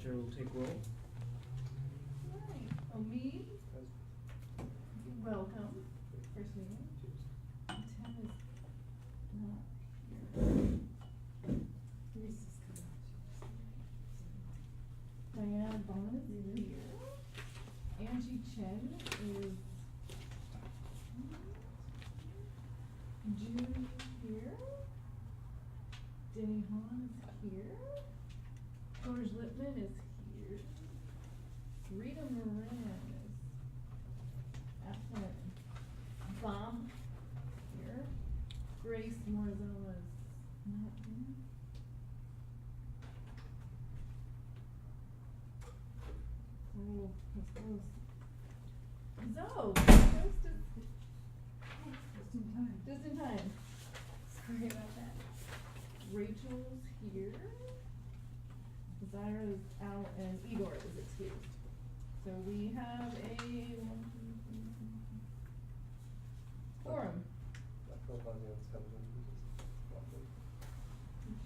Secretary will take roll. Right, Omid, welcome, first meeting. Tim is not here. Reese is coming. Diana Bohn is here. Angie Chen is June here. Denny Han is here. George Lippman is here. Rita Maran is at Bohn here. Grace Morizella is not here. Oh, that's close. Zoe, just in time. Just in time. Sorry about that. Rachel's here. Zyra's out and Igor is excused. So we have a quorum.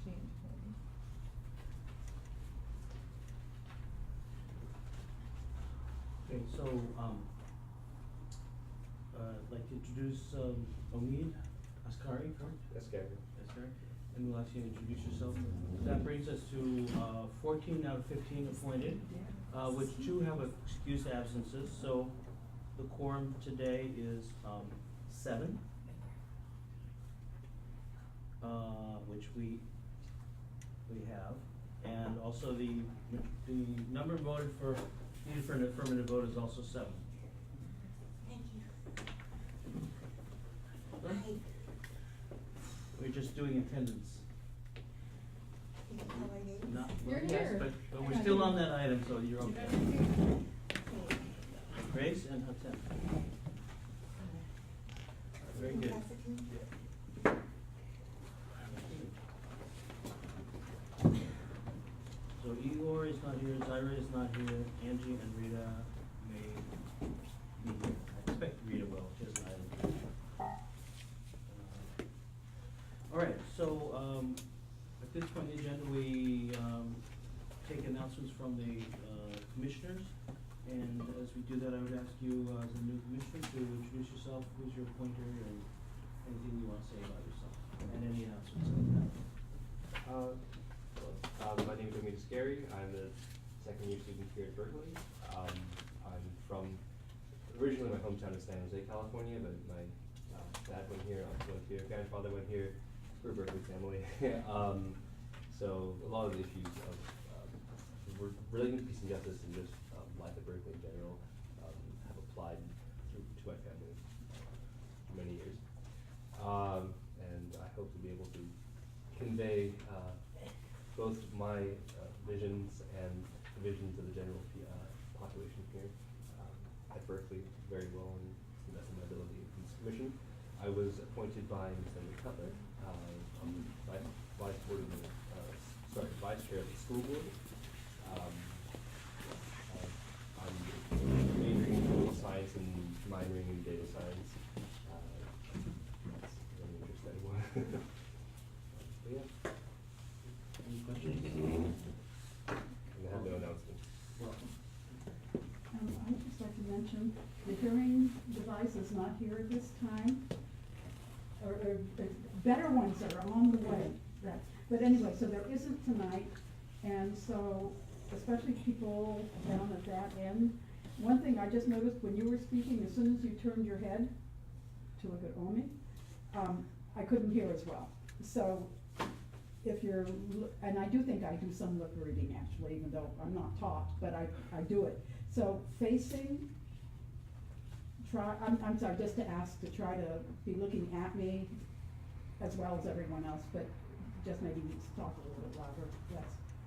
Change quorum. Okay, so, I'd like to introduce, Omid Askari, correct? Askari, and we'll ask you to introduce yourself. That brings us to, 14 out of 15 appointed, which 2 have excused absences, so the quorum today is, 7. Which we have, and also the number voted for, needed for an affirmative vote is also 7. Thank you. Huh? We're just doing attendance. You can call my name? Not, You're yes, here. but we're still on that item, so you're okay. Okay. Grace and Hatem. Very good. Pass it to me? So Igor is not here, Zyra is not here, Angie and Rita may be here. I expect Rita will, she has an item. All right, so, at this point in the agenda, we, take announcements from the, commissioners. And as we do that, I would ask you, as a new commissioner, to introduce yourself, who's your appointer, and anything you want to say about yourself, and any announcements like that. My name is Omid Askari. I'm a second-year student here at Berkeley. I'm from, originally my hometown is San Jose, California, but my dad went here, uncle went here, grandfather went here. We're a Berkeley family. So a lot of the issues of relating to peace and justice and just life at Berkeley in general have applied to my family for many years. And I hope to be able to convey both my visions and the visions of the general population here at Berkeley very well and to the best of my ability in this commission. I was appointed by Senator Cutler on the vice chair of the school board. I'm majoring in political science and minoring in data science. That's an interest anyone. But yeah. Any questions? And I have no announcements. Welcome. I'd just like to mention, the hearing device is not here at this time. Or better ones are on the way. But anyway, so there isn't tonight, and so, especially people down at that end. One thing I just noticed when you were speaking, as soon as you turned your head to look at Omi, I couldn't hear as well. So, if you're, and I do think I do some lip reading actually, even though I'm not taught, but I do it. So facing, I'm sorry, just to ask to try to be looking at me as well as everyone else, but just maybe need to talk a little bit louder, yes.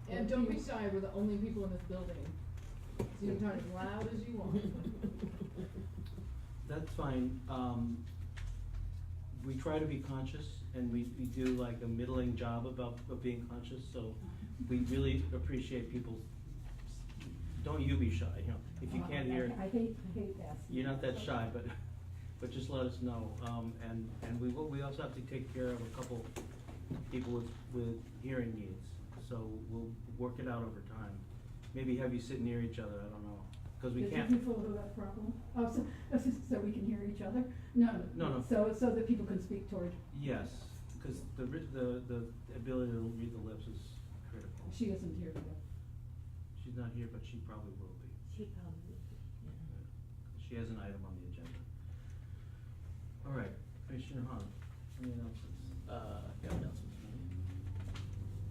And don't be shy, we're the only people in this building. So you can talk as loud as you want. That's fine. We try to be conscious, and we do like a middling job of being conscious, so we really appreciate people. Don't you be shy, you know, if you can't hear. I hate that. You're not that shy, but just let us know. And we also have to take care of a couple people with hearing needs, so we'll work it out over time. maybe have you sit near each other, I don't know, cause we Did can't. you people who have problem? Oh, so we can hear each other? No. No. So that people can speak toward, Yes, cause the ability to read the lips is critical. she isn't here today. She's not here, but she probably will be. She probably, She has an item on the agenda. All right, Commissioner Hahn, any announcements? Yeah, announcements.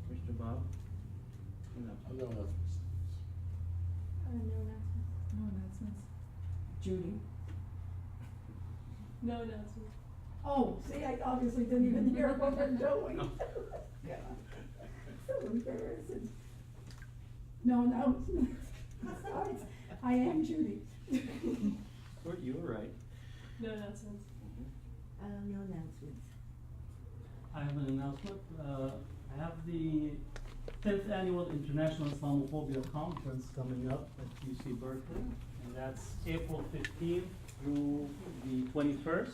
Commissioner Bob? Announcements. No announcements. no announcements. No announcements. Judy? No announcements. Oh, see, I obviously didn't even hear what we're doing. Yeah. So embarrassing. No announcements. Sorry, I am Judy. You were right. No announcements. No announcements. I have an announcement. I have the 10th Annual International Islamophobia Conference coming up at UC Berkeley, and that's April 15th through the 21st.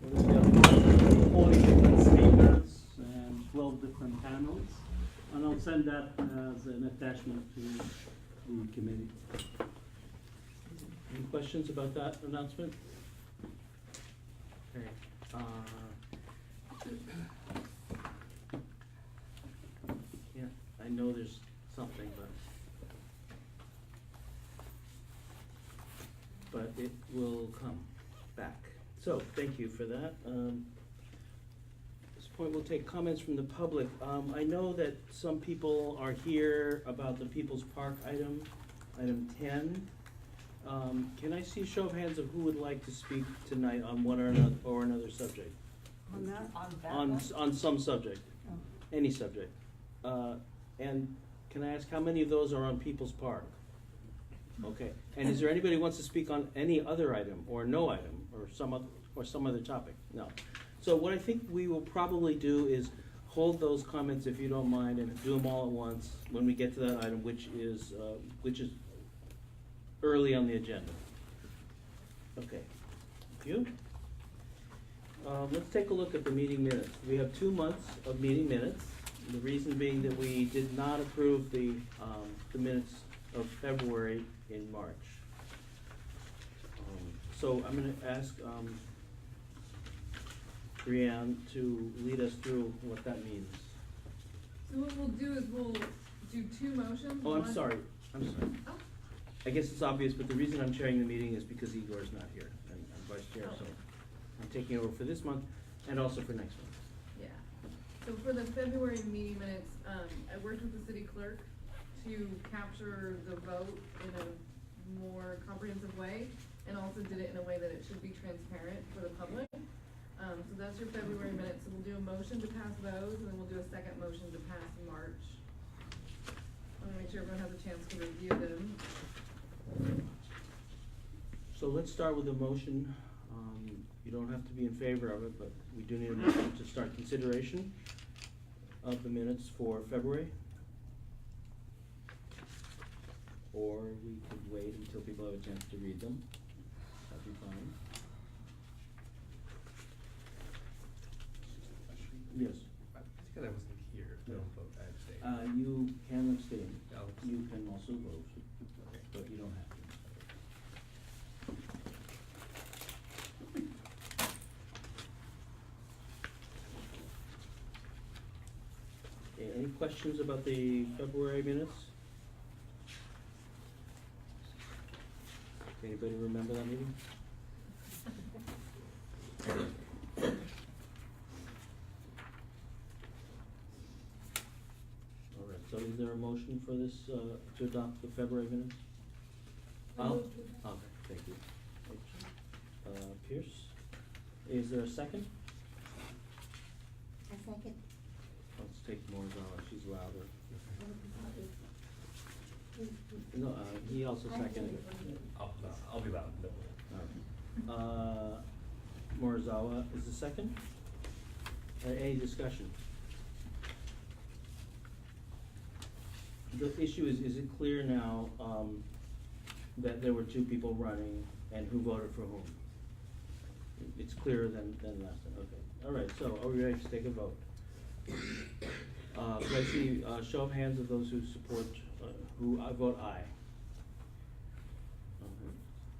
There will be 40 different speakers and 12 different panels, and I'll send that as an attachment to the committee. Any questions about that announcement? Okay, yeah, I know there's something, but it will come back. So, thank you for that. At this point, we'll take comments from the public. I know that some people are here about the People's Park item 10. Can I see a show of hands of who would like to speak tonight on one or another subject? On that? On that On, one? on some subject, Oh. any subject. And can I ask how many of those are on People's Park? Okay, and is there anybody who wants to speak on any other item, or no item, or some other topic? No. So what I think we will probably do is hold those comments, if you don't mind, and do them all at once when we get to that item, which is early on the agenda. Okay, thank you. Let's take a look at the meeting minutes. We have 2 months of meeting minutes. The reason being that we did not approve the minutes of February in March. So I'm gonna ask Brianne to lead us through what that means. So what we'll do is we'll do two motions. Oh, I'm One- sorry. Oh, I guess it's obvious, but the reason I'm chairing the meeting is because Igor's not here, and I'm vice chair, so I'm taking over for this month and also for next month. yeah. So for the February meeting minutes, I worked with the city clerk to capture the vote in a more comprehensive way, and also did it in a way that it should be transparent for the public. So that's your February minutes, so we'll do a motion to pass those, and then we'll do a second motion to pass March. I'm gonna make sure everyone has a chance to review them. So let's start with a motion. You don't have to be in favor of it, but we do need a motion to start consideration of the minutes for February. Or we could wait until people have a chance to read them. That'd be fine. Yes. Because I wasn't here, I don't vote, I abstain. You can abstain. I'll You abstain. can also vote, Okay. but you don't have to. Okay, any questions about the February minutes? Anybody remember that meeting? All right, so is there a motion for this, to adopt the February minutes? Okay, thank you. Pierce, is there a second? A second. Let's take Morzala, she's louder. No, he also seconded. I'll be loud, no. Morizawa is the second. Any discussion? The issue is it clear now, that there were two people running and who voted for whom? It's clearer than last time, okay. All right, so are we ready to take a vote? Can I see a show of hands of those who support, who I vote aye.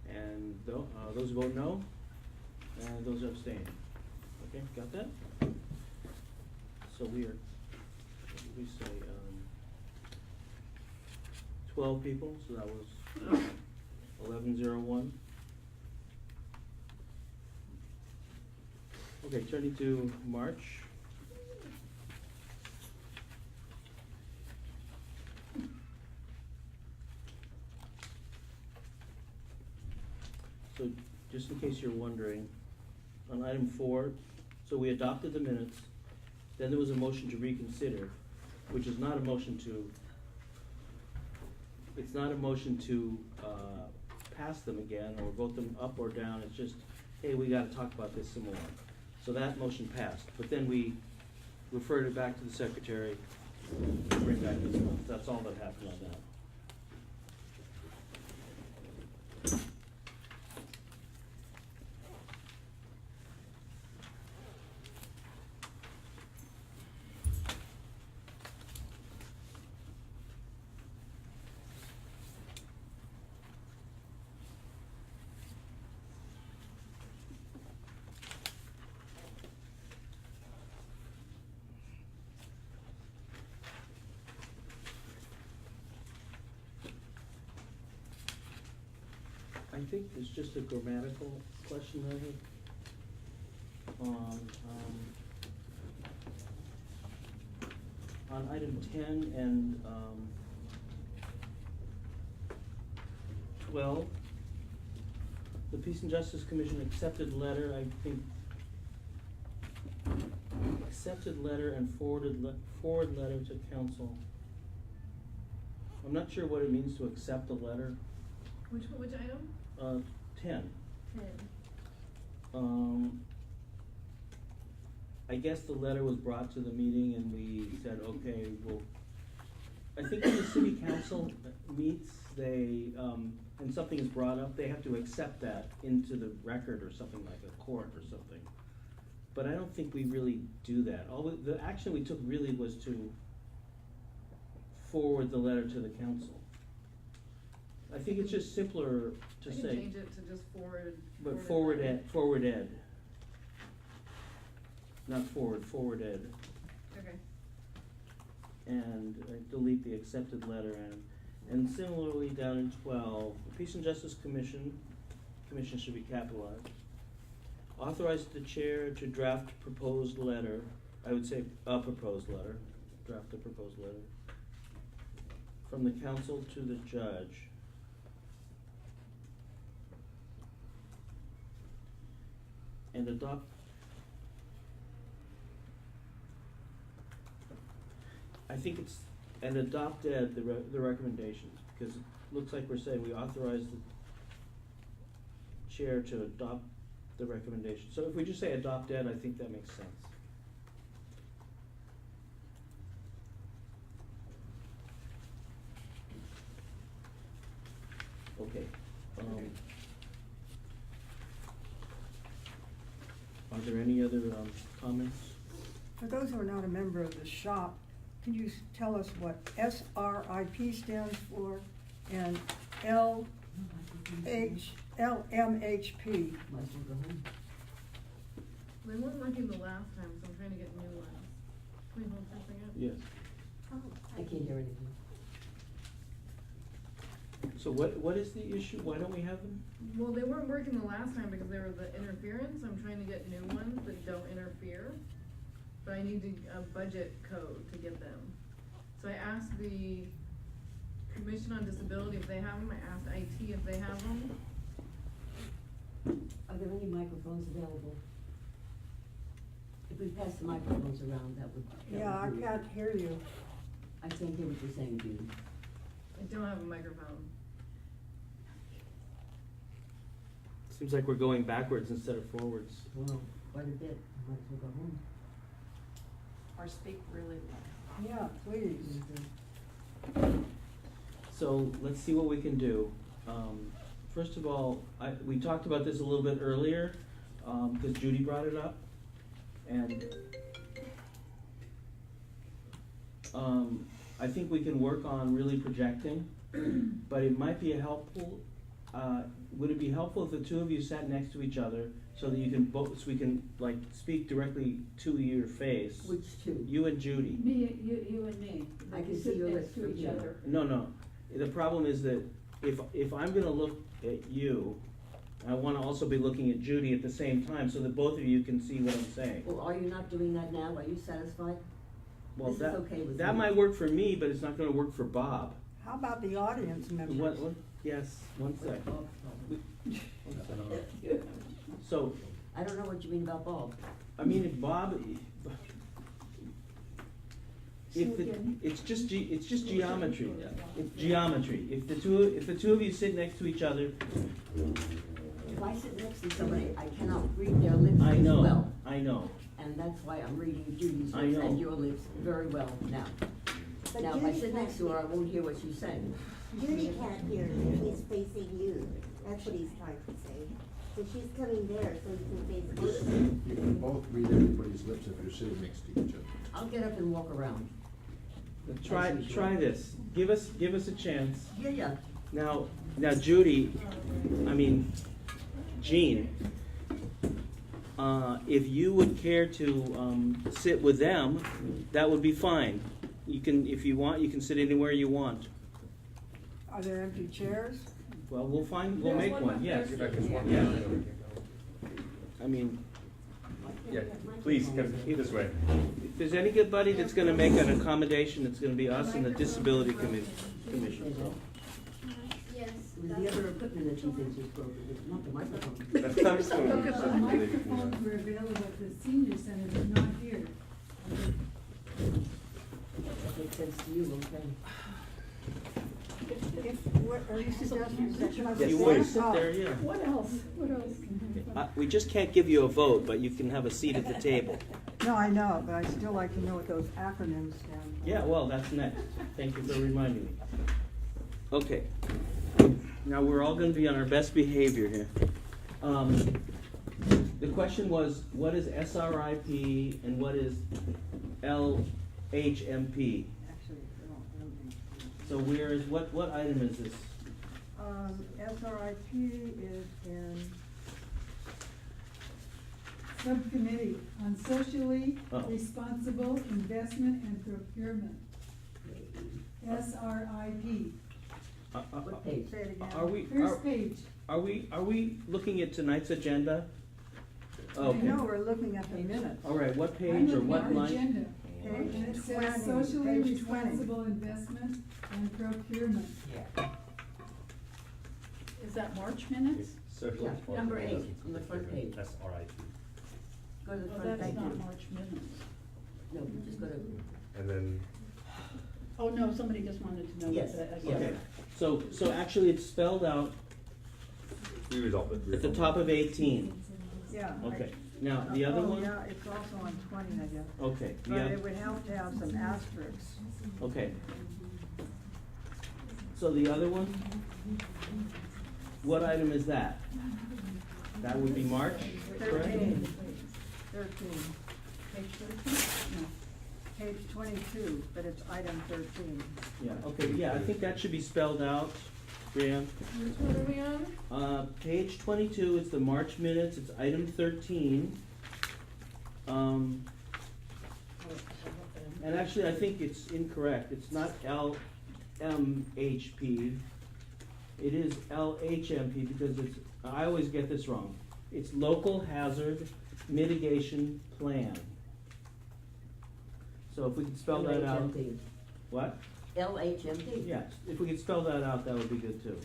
And those who vote no, and those who abstain. Okay, got that? So we are, what did we say, 12 people, so that was 1101. Okay, turning to March. So, just in case you're wondering, on item 4, so we adopted the minutes, then there was a motion to reconsider, which is not a motion to, it's not a motion to, pass them again, or vote them up or down, it's just, hey, we gotta talk about this some more. So that motion passed, but then we referred it back to the secretary, to bring back this month, that's all that happened on that. I think there's just a grammatical question I have on item 10 and 12. The Peace and Justice Commission accepted letter, I think, accepted letter and forward letter to council. I'm not sure what it means to accept a letter. Which item? 10. 10. I guess the letter was brought to the meeting and we said, okay, well, I think when the city council meets, they, and something is brought up, they have to accept that into the record or something like a court or something. But I don't think we really do that. The action we took really was to forward the letter to the council. I think it's just simpler to I say. can change it to just forward. But forward ed. Not forward ed. Okay. And delete the accepted letter and similarly down in 12, the Peace and Justice Commission should be capitalized. Authorize the chair to draft proposed letter, I would say a proposed letter, draft a proposed letter, from the council to the judge. And adopt, I think it's, and adopted the recommendations, because it looks like we're saying we authorize the chair to adopt the recommendation. So if we just say adopted, I think that makes sense. Okay. Are there any other comments? For those who are not a member of the shop, can you tell us what SRIP stands for and LMHP? They weren't working the last time, so I'm trying to get new ones. Can we hold for a second? Yes. I can't hear anything. So what is the issue? Why don't we have them? Well, they weren't working the last time because they were the interference. I'm trying to get new ones that don't interfere. But I need a budget code to get them. So I asked the Commission on Disability if they have them. I asked IT if they have them. Are there any microphones available? If we pass the microphones around, that would. Yeah, I can't hear you. I can't hear what you're saying, Judy. I don't have a microphone. Seems like we're going backwards instead of forwards. Well, quite a bit. Might as well go home. Or speak really loud. Yeah, please. So let's see what we can do. First of all, we talked about this a little bit earlier, because Judy brought it up. And I think we can work on really projecting, but it might be would it be helpful if the two of you sat next to each other so that you can both, so we can like speak directly to your face? Which two? You and Judy. Me, you and me. I can We see sit your next lips to from each here. other. No, the problem is that if I'm gonna look at you, I wanna also be looking at Judy at the same time so that both of you can see what I'm saying. Well, are you not doing that now? Are you satisfied? Well, This is okay with that me. might work for me, but it's not gonna work for Bob. How about the audience members? Yes, one sec. Bob, One sec. So, I don't know what you mean about Bob. I mean, if Bob, it's just geometry. It's geometry. If the two of you sit next to each other, If I sit next to somebody, I cannot read their lips I as know, well. I know. And that's why I'm reading Judy's I lips know. and your lips very well now. But Now, if I Judy sit next to her, I can't won't hear what she's saying. Judy can't hear if he's facing you. That's what he's trying to say. So she's coming there so you can face her. You can both read everybody's lips if you're sitting next to each other. I'll get up and walk around. Try this. Give us a chance. Yeah. Now, Judy, Jean, if you would care to sit with them, that would be fine. You can, if you want, you can sit anywhere you want. Are there empty chairs? Well, we'll There's make one one, up yes. there. Yeah. I mean, Yeah, please, come this way. if there's anybody that's gonna make an accommodation, it's gonna be us and the Disability Commission, so. It was the other equipment that she thinks is broken, it's not the microphone. That's not just one. Because the microphones were available at the senior center, but not here. That makes sense to you, okay? What are you suggesting? Should I If you sit would down? sit there, yeah. What else? We just can't give you a vote, but you can have a seat at the table. No, I know, but I'd still like to know what those acronyms stand for. Yeah, well, that's next. Thank you for reminding me. Okay. Now, we're all gonna be on our best behavior here. The question was, what is SRIP and what is LHMP? Actually, I don't. So where is, what item is this? SRIP is in, Subcommittee on socially Oh. responsible investment and procurement. SRIP. What page? say it again. Are we, First page. are we looking at tonight's agenda? Okay. No, we're looking at the minutes. All right, what I'm page or looking what at the line? agenda. Page And it 20, says socially page 20. responsible investment and procurement. Is that March minutes? Social Yeah, responsibility. number 8 on the front page. That's RIP. Go to the Oh, front that's page. not March minutes. No, just go to, And then, Oh, no, somebody just wanted to know. Yes, Okay, so actually it's spelled out we resolved it. at the top of 18. Yeah. Okay, now, the other Oh, one? yeah, it's also on 20, I guess. Okay, But the it would help to have some asterisks. okay. So the other one? What item is that? That would be March, correct? 13. Page 13? No. Page 22, but it's item 13. Yeah, okay, yeah, I think that should be spelled out, Brianne. Which one are we on? Page 22, it's the March minutes, it's item 13. And actually, I think it's incorrect, it's not LMHP, it is LHMP because it's, I always get this wrong. It's Local Hazard Mitigation Plan. So if we could spell that out. LHMP. What? LHMP? Yes, if we could spell that out, that would be good too.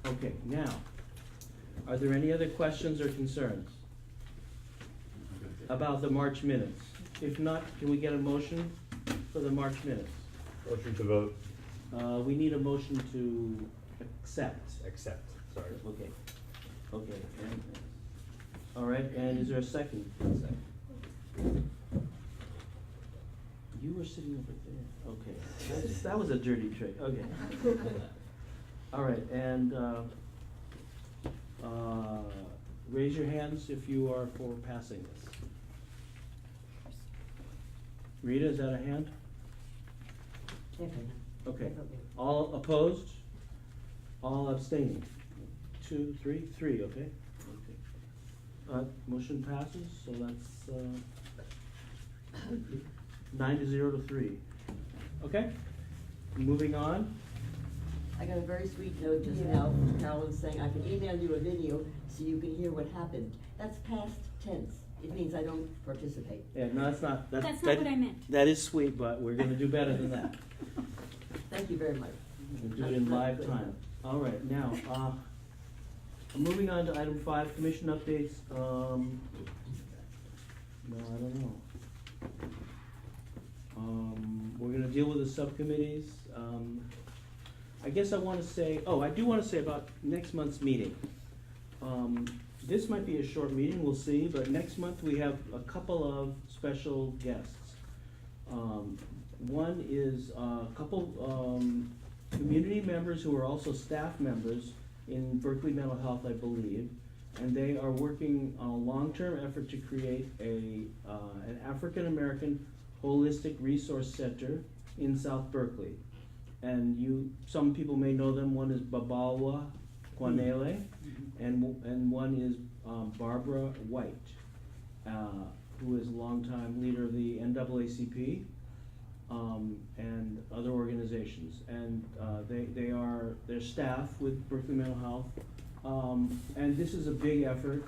Okay, now, are there any other questions or concerns about the March minutes? If not, can we get a motion for the March minutes? motion to vote, We need a motion to accept. accept, sorry. Okay, okay, and, all right, and is there a second? You were sitting over there, okay, that was a dirty trick, okay. All right, and, raise your hands if you are for passing this. Rita, is that a hand? Definitely. Okay. Definitely. All opposed? All abstaining? 2, 3, 3, okay? Okay. Motion passes, so that's, 9 to 3. Okay, moving on. I got a very sweet note just now from Carolyn saying, I can email you a video so you can hear what happened. That's past tense. It means I don't participate. Yeah, no, that's not, That's not what I meant. That is sweet, but we're gonna do better than that. Thank you very much. We'll do it in live time. All right, now, moving on to item 5, commission updates. No, I don't know. We're gonna deal with the subcommittees. I guess I wanna say, I do wanna say about next month's meeting. This might be a short meeting, we'll see, but next month we have a couple of special guests. One is a couple community members who are also staff members in Berkeley Mental Health, I believe, and they are working on a long-term effort to create an African-American holistic resource center in South Berkeley. And some people may know them. One is Babawa Kwanele, and one is Barbara White, who is a longtime leader of the NAACP and other organizations. And they're staff with Berkeley Mental Health. And this is a big effort.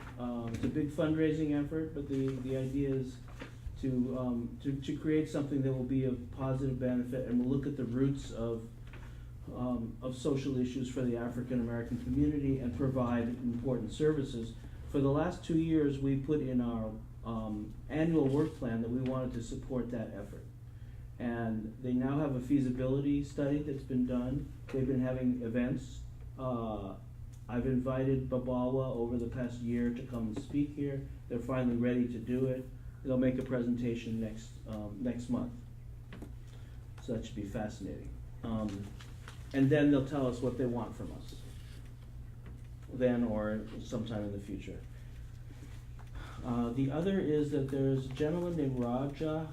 It's a big fundraising effort, but the idea is to create something that will be of positive benefit, and we'll look at the roots of social issues for the African American community and provide important services. For the last 2 years, we put in our annual work plan that we wanted to support that effort. And they now have a feasibility study that's been done. They've been having events. I've invited Babawa over the past year to come and speak here. They're finally ready to do it. They'll make a presentation next month. So that should be fascinating. And then they'll tell us what they want from us, then or sometime in the future. The other is that there's a gentleman named Raja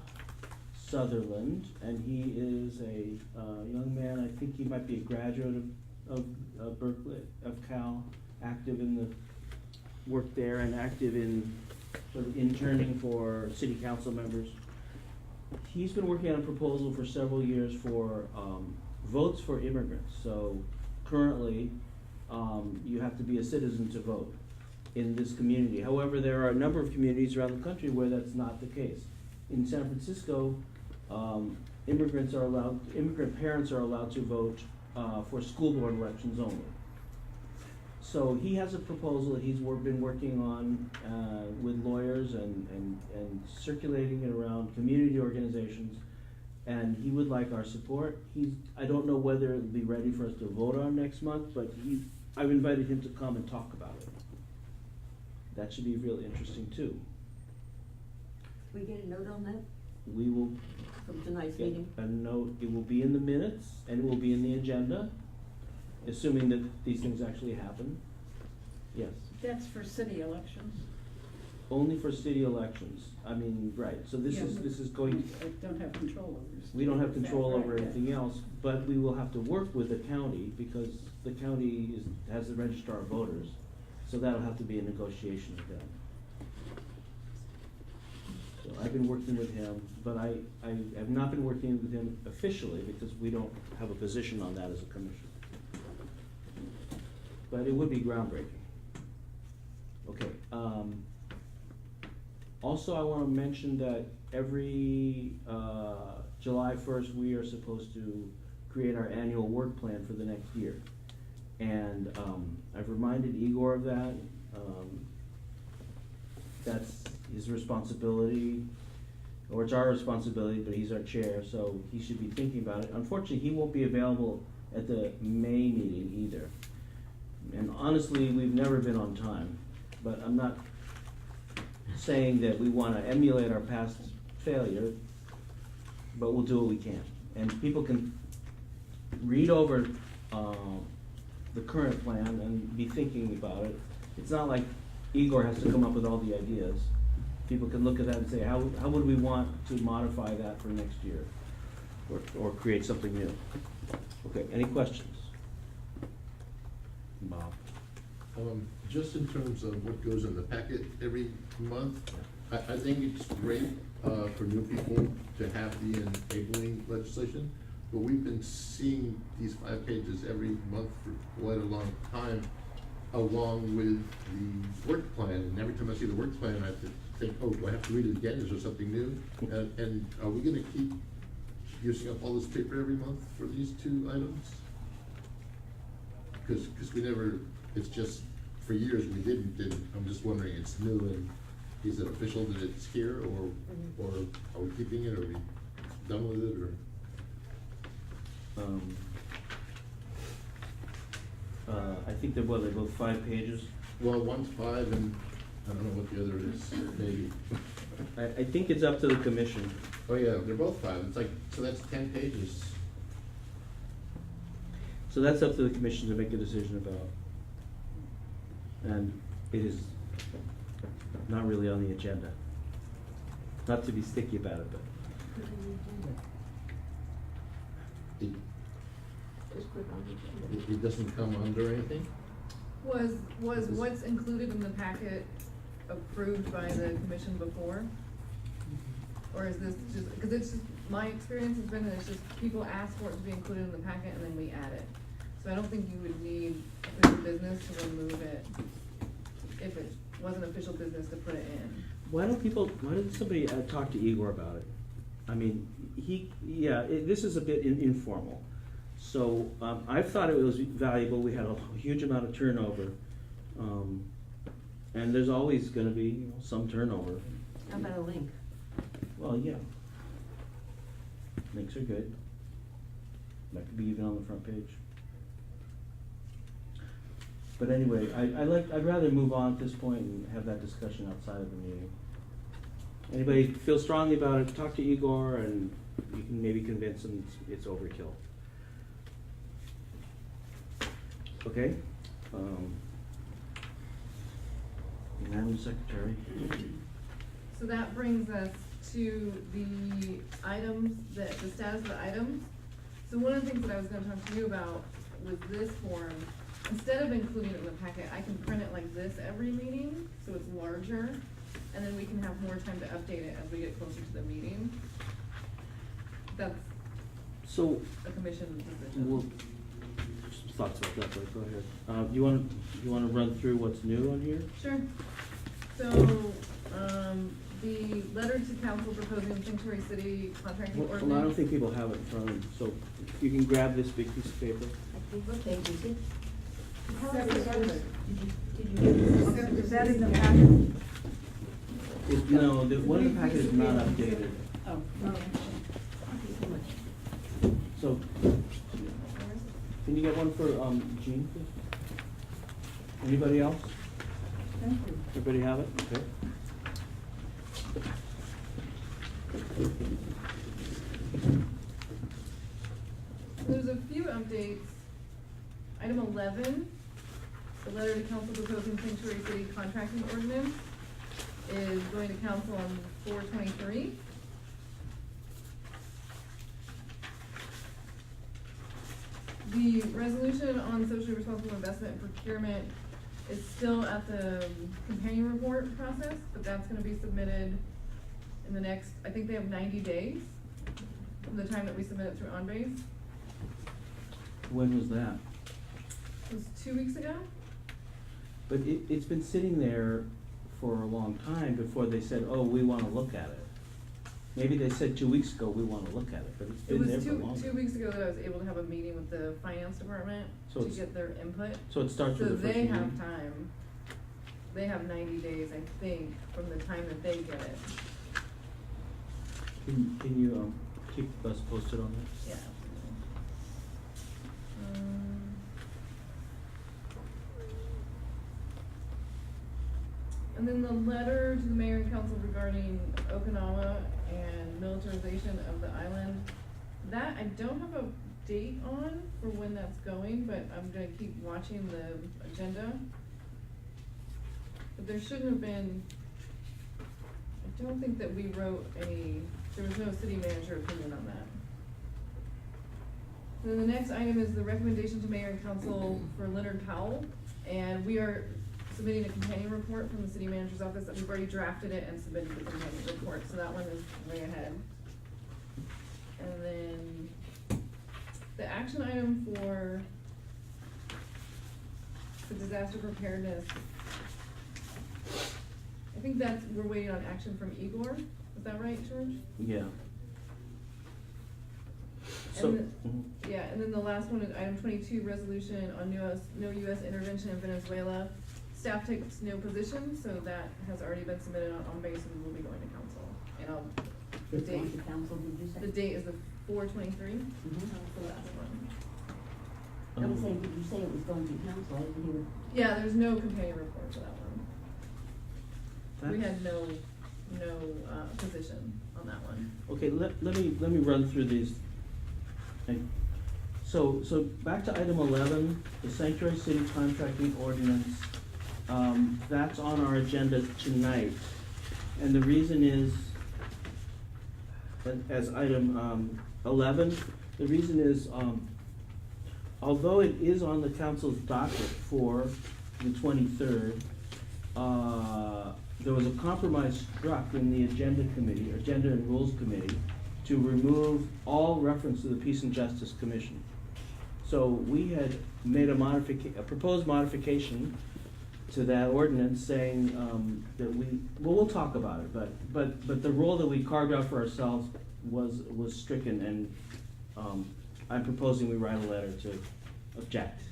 Sutherland, and he is a young man. I think he might be a graduate of Berkeley, of Cal, active in the work there and active in sort of interning for city council members. He's been working on a proposal for several years for votes for immigrants. So currently, you have to be a citizen to vote in this community. However, there are a number of communities around the country where that's not the case. In San Francisco, immigrant parents are allowed to vote for school board elections only. So he has a proposal that he's been working on with lawyers and circulating it around community organizations, and he would like our support. I don't know whether it'll be ready for us to vote on next month, but I've invited him to come and talk about it. That should be real interesting too. We get a note on that We will from tonight's get meeting? a note. It will be in the minutes and it will be in the agenda, assuming that these things actually happen. Yes. That's for city elections. Only for city elections. I mean, right, so this Yeah, is going, I don't have control over this. we don't have control over Right, yeah. anything else, but we will have to work with the county because the county has the registrar of voters. So that'll have to be a negotiation with them. So I've been working with him, but I have not been working with him officially because we don't have a position on that as a commission. But it would be groundbreaking. Okay, also I wanna mention that every, July 1st, we are supposed to create our annual work plan for the next year. And, I've reminded Igor of that. That's his responsibility, or it's our responsibility, but he's our chair, so he should be thinking about it. Unfortunately, he won't be available at the May meeting either. And honestly, we've never been on time, but I'm not saying that we wanna emulate our past failure, but we'll do what we can. And people can read over, the current plan and be thinking about it. It's not like Igor has to come up with all the ideas. people can look at that and say, how would we want to modify that for next year? Or create something new? Okay, any questions? Bob? Just in terms of what goes in the packet every month, I think it's great, for new people to have the enabling legislation, but we've been seeing these 5 pages every month for quite a long time, along with the work plan, and every time I see the work plan, I have to think, oh, do I have to read it again, is there something new? And are we gonna keep using up all this paper every month for these 2 items? Cause we never, it's just, for years we didn't, and I'm just wondering, it's new, and is it official that it's here, or are we keeping it, or are we done with it, or? I think they're, they're both 5 pages. Well, one's 5, and I don't know what the other is, maybe. I think it's up to the commission. Oh, yeah, they're both 5, it's like, so that's 10 pages. So that's up to the commission to make a decision about. And it is not really on the agenda. Not to be sticky about it, but. It, it doesn't come under anything? Was what's included in the packet approved by the commission before? Or is this just, cause it's just, my experience has been that it's just, people ask for it to be included in the packet and then we add it. So I don't think you would need official business to remove it if it wasn't official business to put it in. Why doesn't somebody talk to Igor about it? I mean, this is a bit informal. So, I thought it was valuable, we had a huge amount of turnover. And there's always gonna be, some turnover. How about a link? Well, yeah. Links are good. That could be even on the front page. But anyway, I'd rather move on at this point and have that discussion outside of the meeting. Anybody feel strongly about it, talk to Igor and you can maybe convince him it's overkill. Okay? Madam Secretary. So that brings us to the items, the status of the items. So one of the things that I was gonna talk to you about was this form. Instead of including it in the packet, I can print it like this every meeting, so it's larger, and then we can have more time to update it as we get closer to the meeting. That's So, a commission decision. we'll, just thoughts about that, but go ahead. You wanna run through what's new on here? Sure. So, the letter to council proposing sanctuary city contracting ordinance. Well, I don't think people have it in front of them, so you can grab this big piece of paper. I think, what page is it? Is that in the packet? No, one in the packet is not updated. Oh, okay. So, can you get one for, Jean, please? Anybody else? Thank you. Everybody have it? Okay. There's a few updates. Item 11, the letter to council proposing sanctuary city contracting ordinance is going to council on 4/23. The resolution on socially responsible investment and procurement is still at the companion report process, but that's gonna be submitted in the next, I think they have 90 days from the time that we submit it through OnBase. When was that? It was 2 weeks ago? But it's been sitting there for a long time before they said, oh, we wanna look at it. Maybe they said 2 weeks ago, we wanna look at it, but it's been there for longer. It was 2 weeks ago that I was able to have a meeting with the finance department So to it's- get their input. So it starts with the first So they meeting? have time, they have 90 days, I think, from the time that they get it. Can you, keep us posted on that? Yeah. And then the letter to the mayor and council regarding Okinawa and militarization of the island, that I don't have a date on for when that's going, but I'm gonna keep watching the agenda. But there shouldn't have been, I don't think that we wrote there was no city manager opinion on that. And then the next item is the recommendation to mayor and council for Leonard Powell, and we are submitting a companion report from the city manager's office, that we've already drafted it and submitted the companion report, so that one is way ahead. And then the action item for the disaster preparedness, I think we're waiting on action from Igor, is that right, George? Yeah. So, And then the last one is item 22, resolution on no US intervention in Venezuela. Staff takes no position, so that has already been submitted on base and will be going to council. And the It's going date, to council, did you say? the date is the 4/23, Mhm. so that's one. I was saying, did you say it was going to council? I didn't hear. Yeah, there's no companion report for that one. We that's- had no position on that one. Okay, let me run through these. Okay. So back to item 11, the sanctuary city contracting ordinance. That's on our agenda tonight. And the reason is, as item 11, the reason is, although it is on the council's docket for the 23rd, there was a compromise struck in the agenda and rules committee, to remove all reference to the Peace and Justice Commission. So we had made a proposed modification to that ordinance saying that we'll talk about it, but the role that we carved out for ourselves was stricken, and I'm proposing we write a letter to object.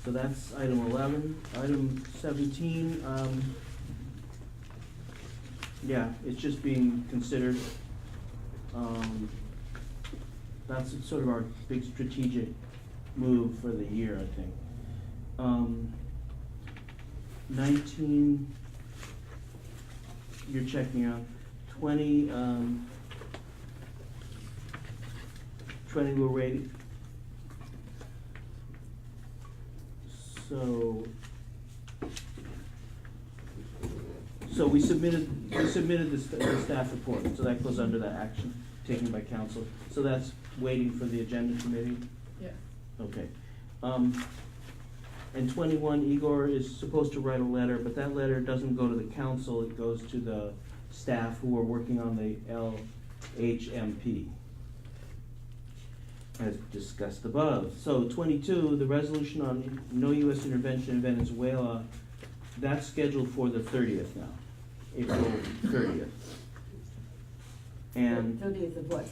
So that's item 11. Item 17, yeah, it's just being considered. That's sort of our big strategic move for the year, I think. 19, you're checking out. 20, 20 we're ready. So we submitted the staff report, so that goes under that action taken by council. So that's waiting for the agenda committee? Yeah. Okay. And 21, Igor is supposed to write a letter, but that letter doesn't go to the council, it goes to the staff who are working on the LHMP, as discussed above. So 22, the resolution on no US intervention in Venezuela, that's scheduled for the 30th now, April 30th. And 30th of what?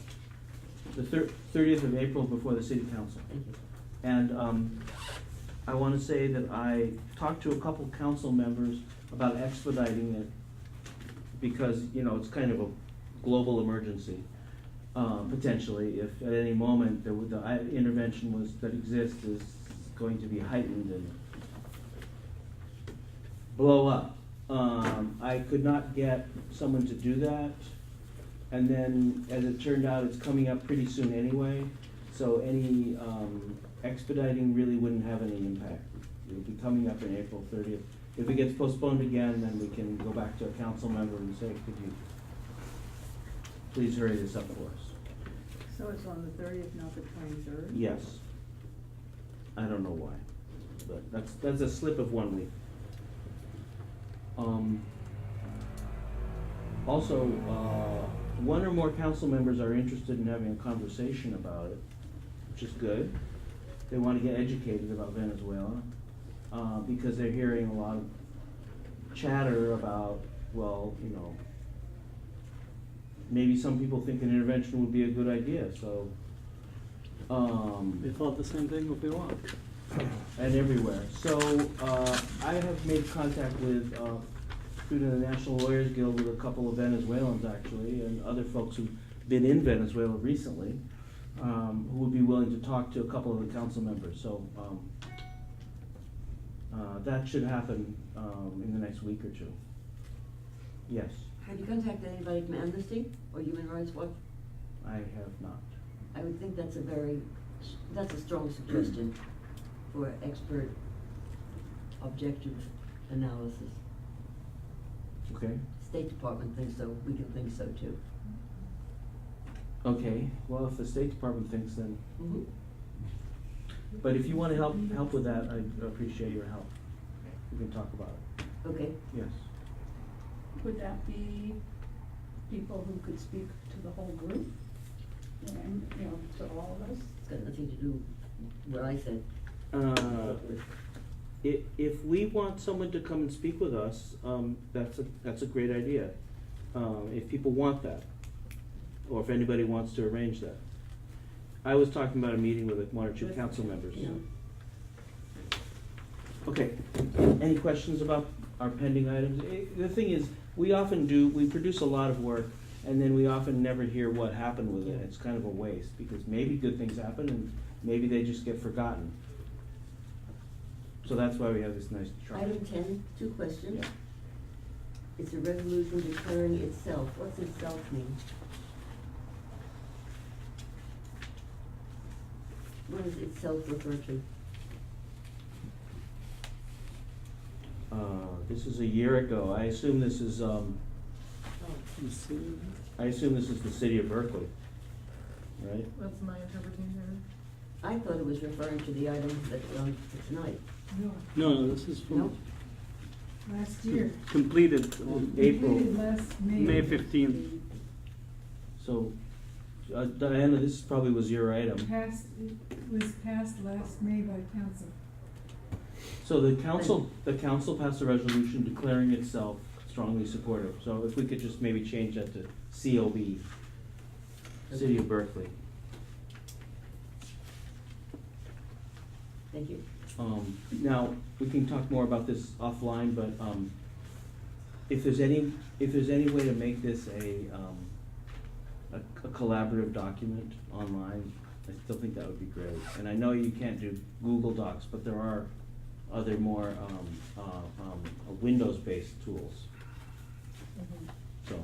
the 30th of April before the city council. Thank you. And I want to say that I talked to a couple council members about expediting it because, you know, it's kind of a global emergency, potentially, if at any moment the intervention that exists is going to be heightened and blow up. I could not get someone to do that, and then as it turned out, it's coming up pretty soon anyway, so any expediting really wouldn't have any impact. It would be coming up in April 30th. If it gets postponed again, then we can go back to a council member and say, could you please hurry this up for us? So it's on the 30th, not the 23rd? Yes. I don't know why, but that's a slip of 1 week. Also, one or more council members are interested in having a conversation about it, which is good. They want to get educated about Venezuela, because they're hearing a lot of chatter about, well, you know, maybe some people think an intervention would be a good idea, so. They thought the same thing would be wrong. And everywhere. So, I have made contact with, through the National Lawyers Guild with a couple of Venezuelans actually, and other folks who've been in Venezuela recently, who would be willing to talk to a couple of the council members. So, that should happen, in the next week or two. Yes, Have you contacted anybody from Amnesty or Human Rights Watch? I have not. I would think that's a strong suggestion for expert objective analysis. Okay? State Department thinks so, we can think so too. Okay, well, if the State Department thinks, then, Mhm. but if you wanna help with that, I appreciate your help. We can talk about it, Okay, yes. Would that be people who could speak to the whole group? And, you know, to all of us? it's got nothing to do with what I said. If we want someone to come and speak with us, that's a great idea. If people want that, or if anybody wants to arrange that. I was talking about a meeting with like one or two council members. Yeah. Okay, any questions about our pending items? The thing is, we produce a lot of work, and then we often never hear what happened with it. Yeah. It's kind of a waste, because maybe good things happen, and maybe they just get forgotten. So that's why we have this nice chart. Item 10, 2 questions. Yeah. It's a resolution declaring itself. What's itself mean? What does itself refer to? This is a year ago. I assume this is, I assume this is the city of Berkeley, right? That's my interpretation. I thought it was referring to the items that were on for tonight. No, this is No? Last year. completed April, Completed last May. May 15th. So, Diana, this probably was your item. Passed, it was passed last May by council. So the council passed a resolution declaring itself strongly supportive. So if we could just maybe change that to COB, City of Berkeley. Thank you. Now, we can talk more about this offline, but, if there's any way to make this a collaborative document online, I still think that would be great. And I know you can't do Google Docs, but there are other more, Windows-based tools. So,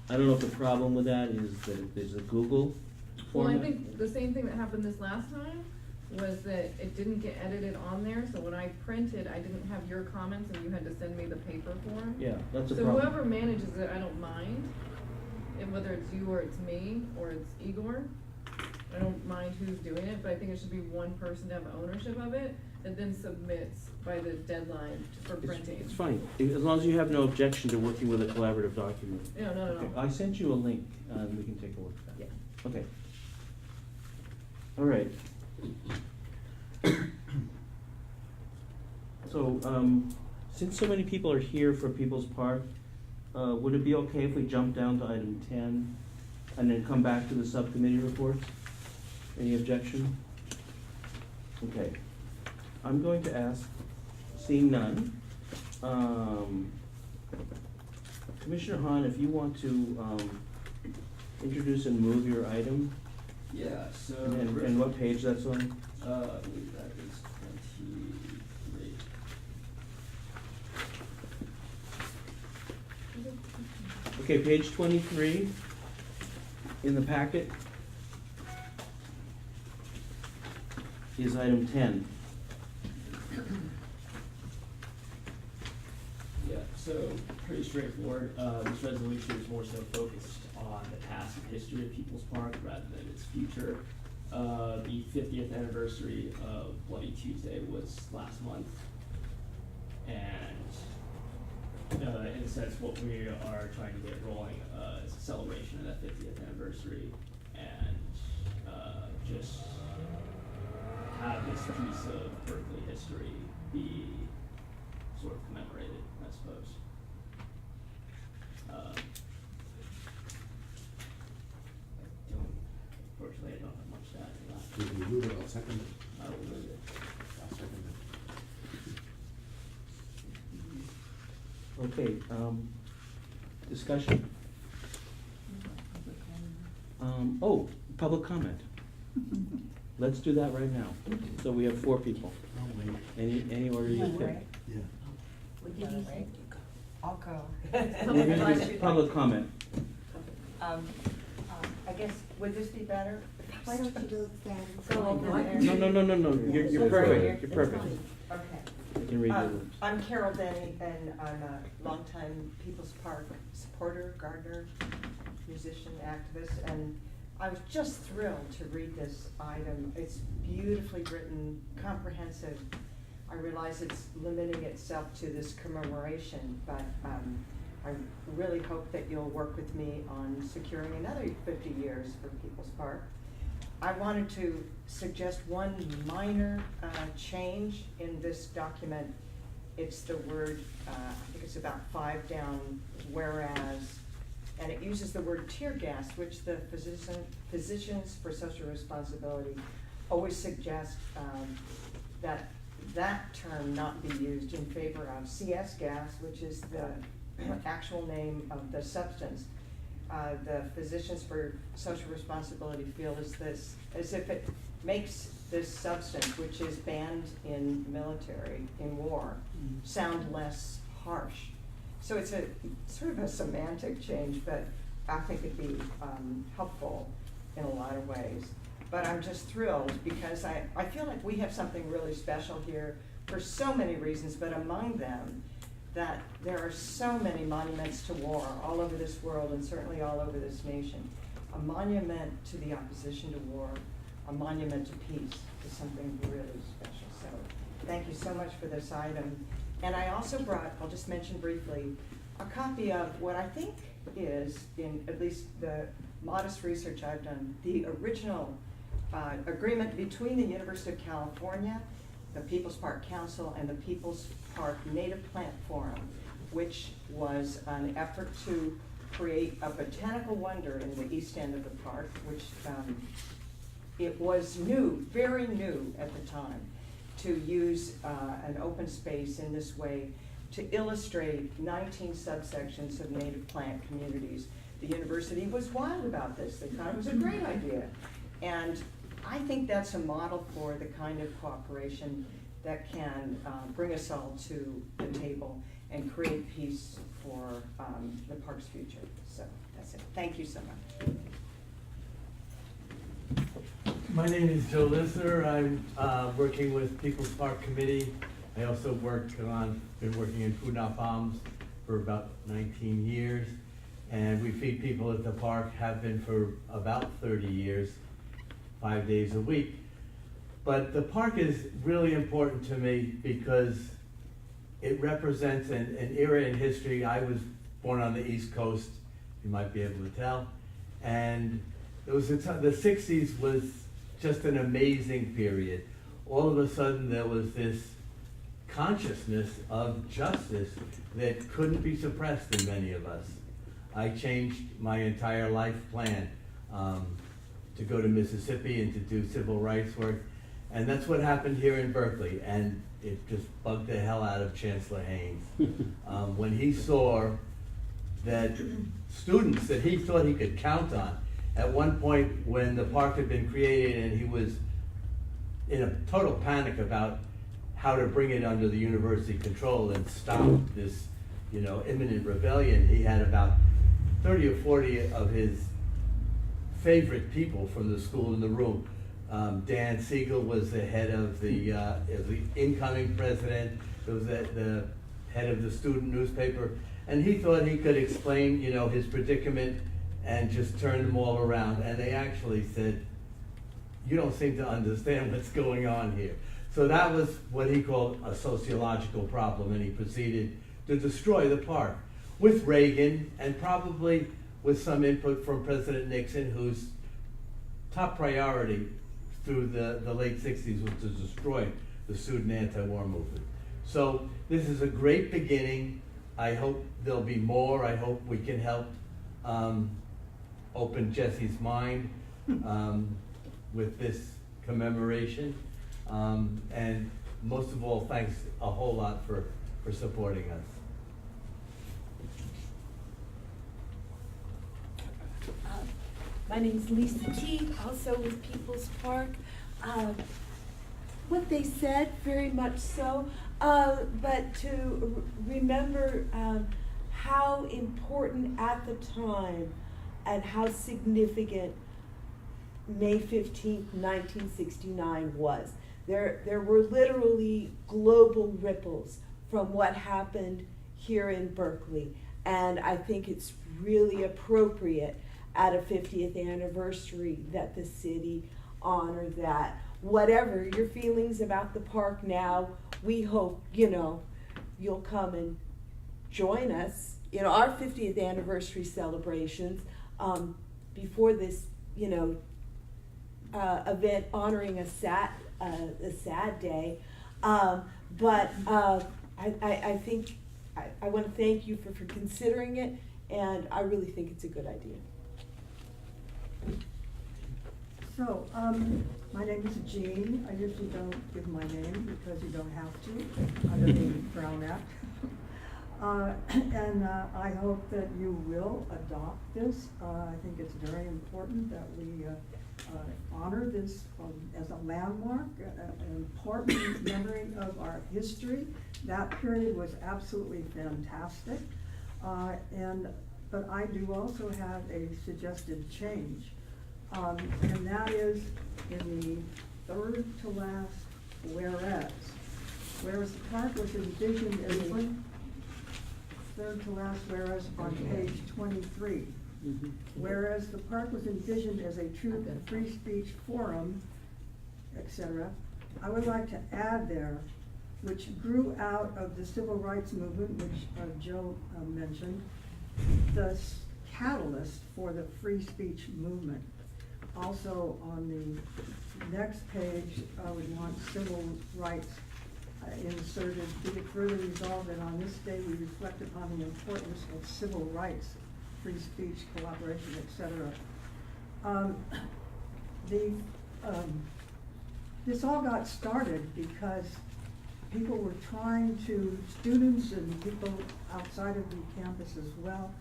I don't know if the problem with that is that there's a Google Well, I format. think the same thing that happened this last time was that it didn't get edited on there, so when I printed, I didn't have your comments and you had to send me the paper form. Yeah, that's a So problem. whoever manages it, I don't mind, and whether it's you or it's me or it's Igor, I don't mind who's doing it, but I think it should be one person to have ownership of it, that then submits by the deadline for printing. It's fine, as long as you have no objection to working with a collaborative document. No, Okay, I sent you a link, we can take a look at that. Yeah. Okay. All right. So, since so many people are here for People's Park, would it be okay if we jump down to item 10 and then come back to the subcommittee reports? Any objection? Okay. I'm going to ask, seeing none, Commissioner Hahn, if you want to introduce and move your item, Yeah, so. and what page that's on? I believe that is 23. Okay, page 23 in the packet is item 10. Yeah, so pretty straightforward. This resolution is more so focused on the past and history of People's Park rather than its future. The 50th anniversary of Bloody Tuesday was last month. And in a sense, what we are trying to get rolling is a celebration of that 50th anniversary and just have this piece of Berkeley history be sort of commemorated, I suppose. Unfortunately, I don't have much to add to that. If you move it, I'll second it. I will move it. I'll second it. Okay, discussion? Oh, public comment. Let's do that right now. So we have 4 people. Any order you pick. Yeah. What did you say? I'll go. We're gonna do public comment. I guess, would this be better? Why don't you go stand? So, Go what? there. No, you're perfect, you're perfect. Okay. can read your lips. I'm Carol Denny, and I'm a longtime People's Park supporter, gardener, musician, activist, and I was just thrilled to read this item. It's beautifully written, comprehensive. I realize it's limiting itself to this commemoration, but I really hope that you'll work with me on securing another 50 years for People's Park. I wanted to suggest one minor change in this document. It's the word, I think it's about 5 down, whereas, and it uses the word tear gas, which the Physicians for Social Responsibility always suggest that term not be used in favor of CS gas, which is the actual name of the substance. The Physicians for Social Responsibility feel as if it makes this substance, which is banned in military, in war, sound less harsh. So it's a sort of a semantic change, but I think it'd be helpful in a lot of ways. But I'm just thrilled because I feel like we have something really special here for so many reasons, but among them, that there are so many monuments to war all over this world and certainly all over this nation. A monument to the opposition to war, a monument to peace is something really special. So thank you so much for this item. And I also brought, I'll just mention briefly, a copy of what I think is, in at least the modest research I've done, the original agreement between the University of California, the People's Park Council, and the People's Park Native Plant Forum, which was an effort to create a botanical wonder in the east end of the park, which it was new, very new at the time, to use an open space in this way to illustrate 19 subsections of native plant communities. The university was wild about this. They thought it was a great idea. And I think that's a model for the kind of cooperation that can bring us all to the table and create peace for the park's future. So that's it. Thank you so much. My name is Joe Lisner. I'm working with People's Park Committee. I also been working in Food Not Bombs for about 19 years. And we feed people at the park, have been for about 30 years, 5 days a week. But the park is really important to me because it represents an era in history. I was born on the East Coast, you might be able to tell. And it was the 60s was just an amazing period. All of a sudden there was this consciousness of justice that couldn't be suppressed in many of us. I changed my entire life plan to go to Mississippi and to do civil rights work. And that's what happened here in Berkeley. And it just bugged the hell out of Chancellor Haynes. When he saw that students that he thought he could count on, at one point when the park had been created and he was in a total panic about how to bring it under the university control and stop this, imminent rebellion, he had about 30 or 40 of his favorite people from the school in the room. Dan Siegel was the head of the incoming president. It was the head of the student newspaper, and he thought he could explain, his predicament and just turn them all around. And they actually said, "You don't seem to understand what's going on here." So that was what he called a sociological problem, and he proceeded to destroy the park with Reagan and probably with some input from President Nixon, whose top priority through the late 60s was to destroy the student anti-war movement. So this is a great beginning. I hope there'll be more. I hope we can help open Jesse's mind with this commemoration. And most of all, thanks a whole lot for supporting us. My name's Lisa T, also with People's Park. What they said, very much so, but to remember how important at the time and how significant May 15th, 1969 was. There were literally global ripples from what happened here in Berkeley. And I think it's really appropriate at a 50th anniversary that the city honor that. Whatever your feelings about the park now, we hope, you'll come and join us. Our 50th anniversary celebrations, before this, event honoring a sad day. But I think I want to thank you for considering it, and I really think it's a good idea. So, my name is Jean. I usually don't give my name because you don't have to, under the Brown Act. And I hope that you will adopt this. I think it's very important that we honor this as a landmark, an important memory of our history. That period was absolutely fantastic. But I do also have a suggested change. And that is in the third to last whereas the park was envisioned as a third to last whereas on page 23. Whereas the park was envisioned as a true free speech forum, etc., I would like to add there, which grew out of the civil rights movement, which Joe mentioned, the catalyst for the free speech movement. Also on the next page, I would want civil rights inserted. Be it further resolved that on this day we reflect upon the importance of civil rights, free speech, cooperation, etc. This all got started because people were students and people outside of the campus as well,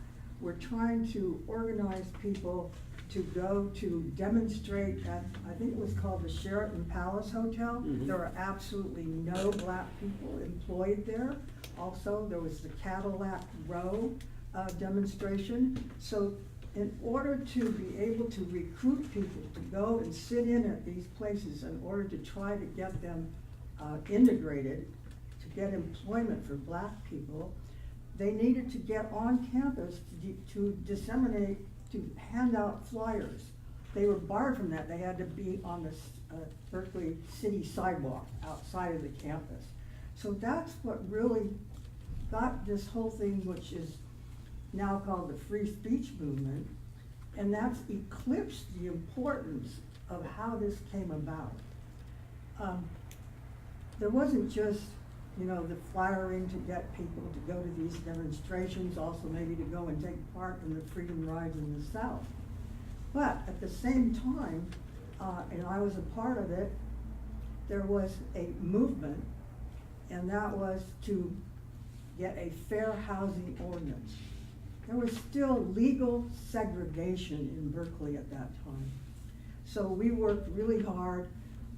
were trying to organize people to go to demonstrate at, I think it was called the Sheraton Palace Hotel. There are absolutely no black people employed there. Also, there was the Cadillac Row demonstration. So in order to be able to recruit people to go and sit in at these places in order to try to get them integrated, to get employment for black people, they needed to get on campus to disseminate, to hand out flyers. They were barred from that. They had to be on the Berkeley city sidewalk outside of the campus. So that's what really got this whole thing, which is now called the free speech movement, and that's eclipsed the importance of how this came about. There wasn't just, the flyering to get people to go to these demonstrations, also maybe to go and take part in the freedom rides in the South. But at the same time, and I was a part of it, there was a movement, and that was to get a fair housing ordinance. There was still legal segregation in Berkeley at that time. So we worked really hard.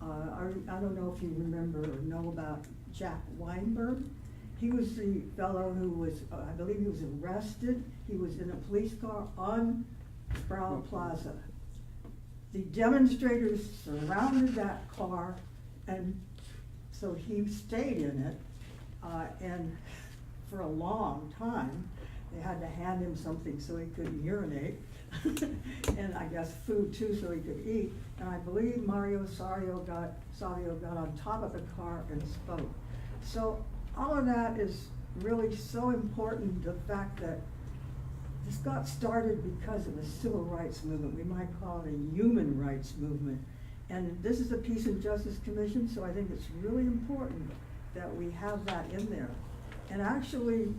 I don't know if you remember or know about Jack Weinberg. He was the fellow who was, I believe he was arrested. He was in a police car on Brown Plaza. The demonstrators surrounded that car, and so he stayed in it, and for a long time. They had to hand him something so he couldn't urinate, and I guess food too so he could eat. And I believe Mario Savio got on top of the car and spoke. So all of that is really so important, the fact that this got started because of the civil rights movement. We might call it a human rights movement. And this is a Peace and Justice Commission, so I think it's really important that we have that in there. And actually,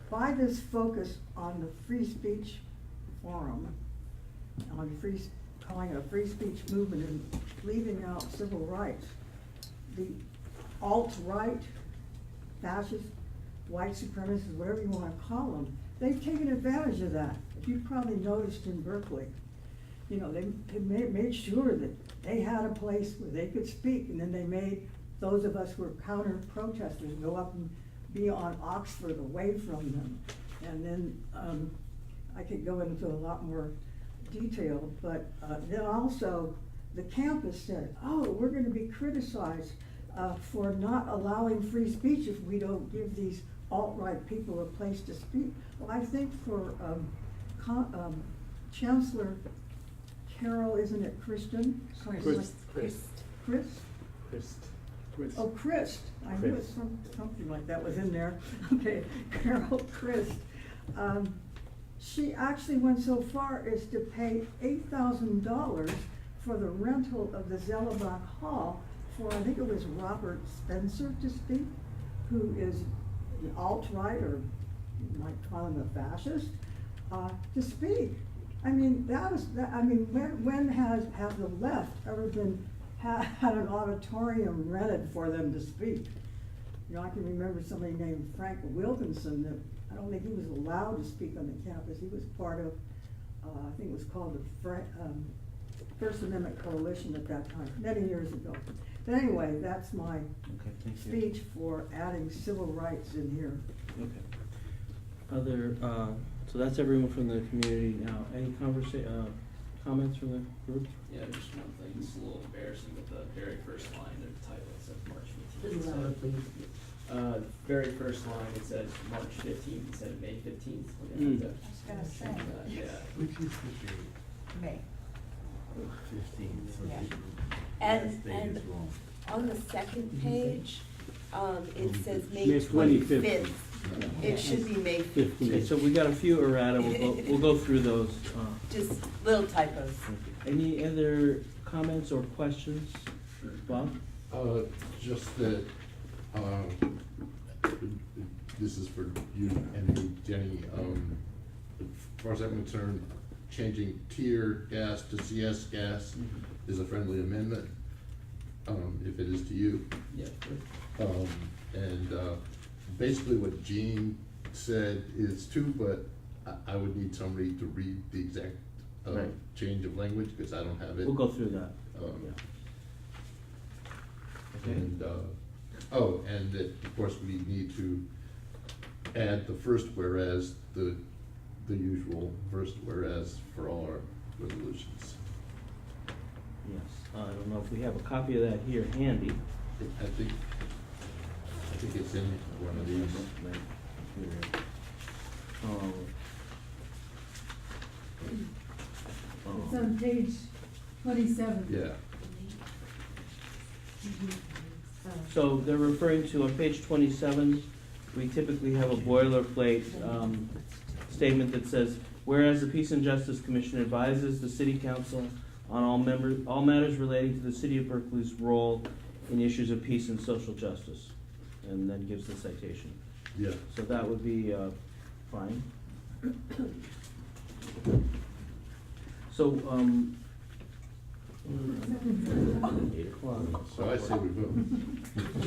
by this focus on the free speech forum, calling it a free speech movement and leaving out civil rights, the alt-right, fascist, white supremacists, whatever you want to call them, they've taken advantage of that. If you've probably noticed in Berkeley, they made sure that they had a place where they could speak, and then they made those of us who were counter-protesters go up and be on Oxford away from them. And then I could go into a lot more detail, but then also the campus said, oh, we're gonna be criticized for not allowing free speech if we don't give these alt-right people a place to speak. Well, I think for Chancellor Carol, isn't it Christian? Something like- Chris? Oh, Christ, I knew it, something like that was in there. Okay, Carol Christ. She actually went so far as to pay $8,000 for the rental of the Zellerbach Hall for, I think it was Robert Spencer to speak, who is an alt-right, or you might call him a fascist, to speak. I mean, when has the left ever had an auditorium rented for them to speak? You know, I can remember somebody named Frank Wilkinson that I don't think he was allowed to speak on the campus. He was part of, I think it was called the First Amendment Coalition at that time, many years ago. But anyway, that's my speech for adding civil rights in here. Okay. So that's everyone from the community now. Any comments from the group? Yeah, just one thing, it's a little embarrassing, but the very first line of the title, it says March 15th. Just louder, please. Very first line, it says March 15th instead of May 15th. Mm. I was gonna say. Yeah. Which is the date? May. 15th. Yeah. And on the second page, it says May May 25th. 25th. It should be May 15th. Okay, so we got a few errata, we'll go through those. Just little typos. Any other comments or questions, Bob? Just that, this is for you and me, Jenny. As far as I'm concerned, changing tier gas to CS gas is a friendly amendment, if it is to you. Yeah, sure. And basically what Jean said is too, but I would need somebody to read the exact Right. change of language, because I don't have it. We'll go through that. Yeah. Okay. And, and that, of course, we need to add the first whereas, the usual first whereas for all our resolutions. Yes, I don't know if we have a copy of that here handy. I think it's in one of these. It's on page 27. Yeah. So they're referring to, on page 27, we typically have a boilerplate statement that says, whereas the Peace and Justice Commission advises the City Council on all matters relating to the City of Berkeley's role in issues of peace and social justice, and then gives the citation. Yeah. So that would be fine. So, 8 o'clock. So I say we vote.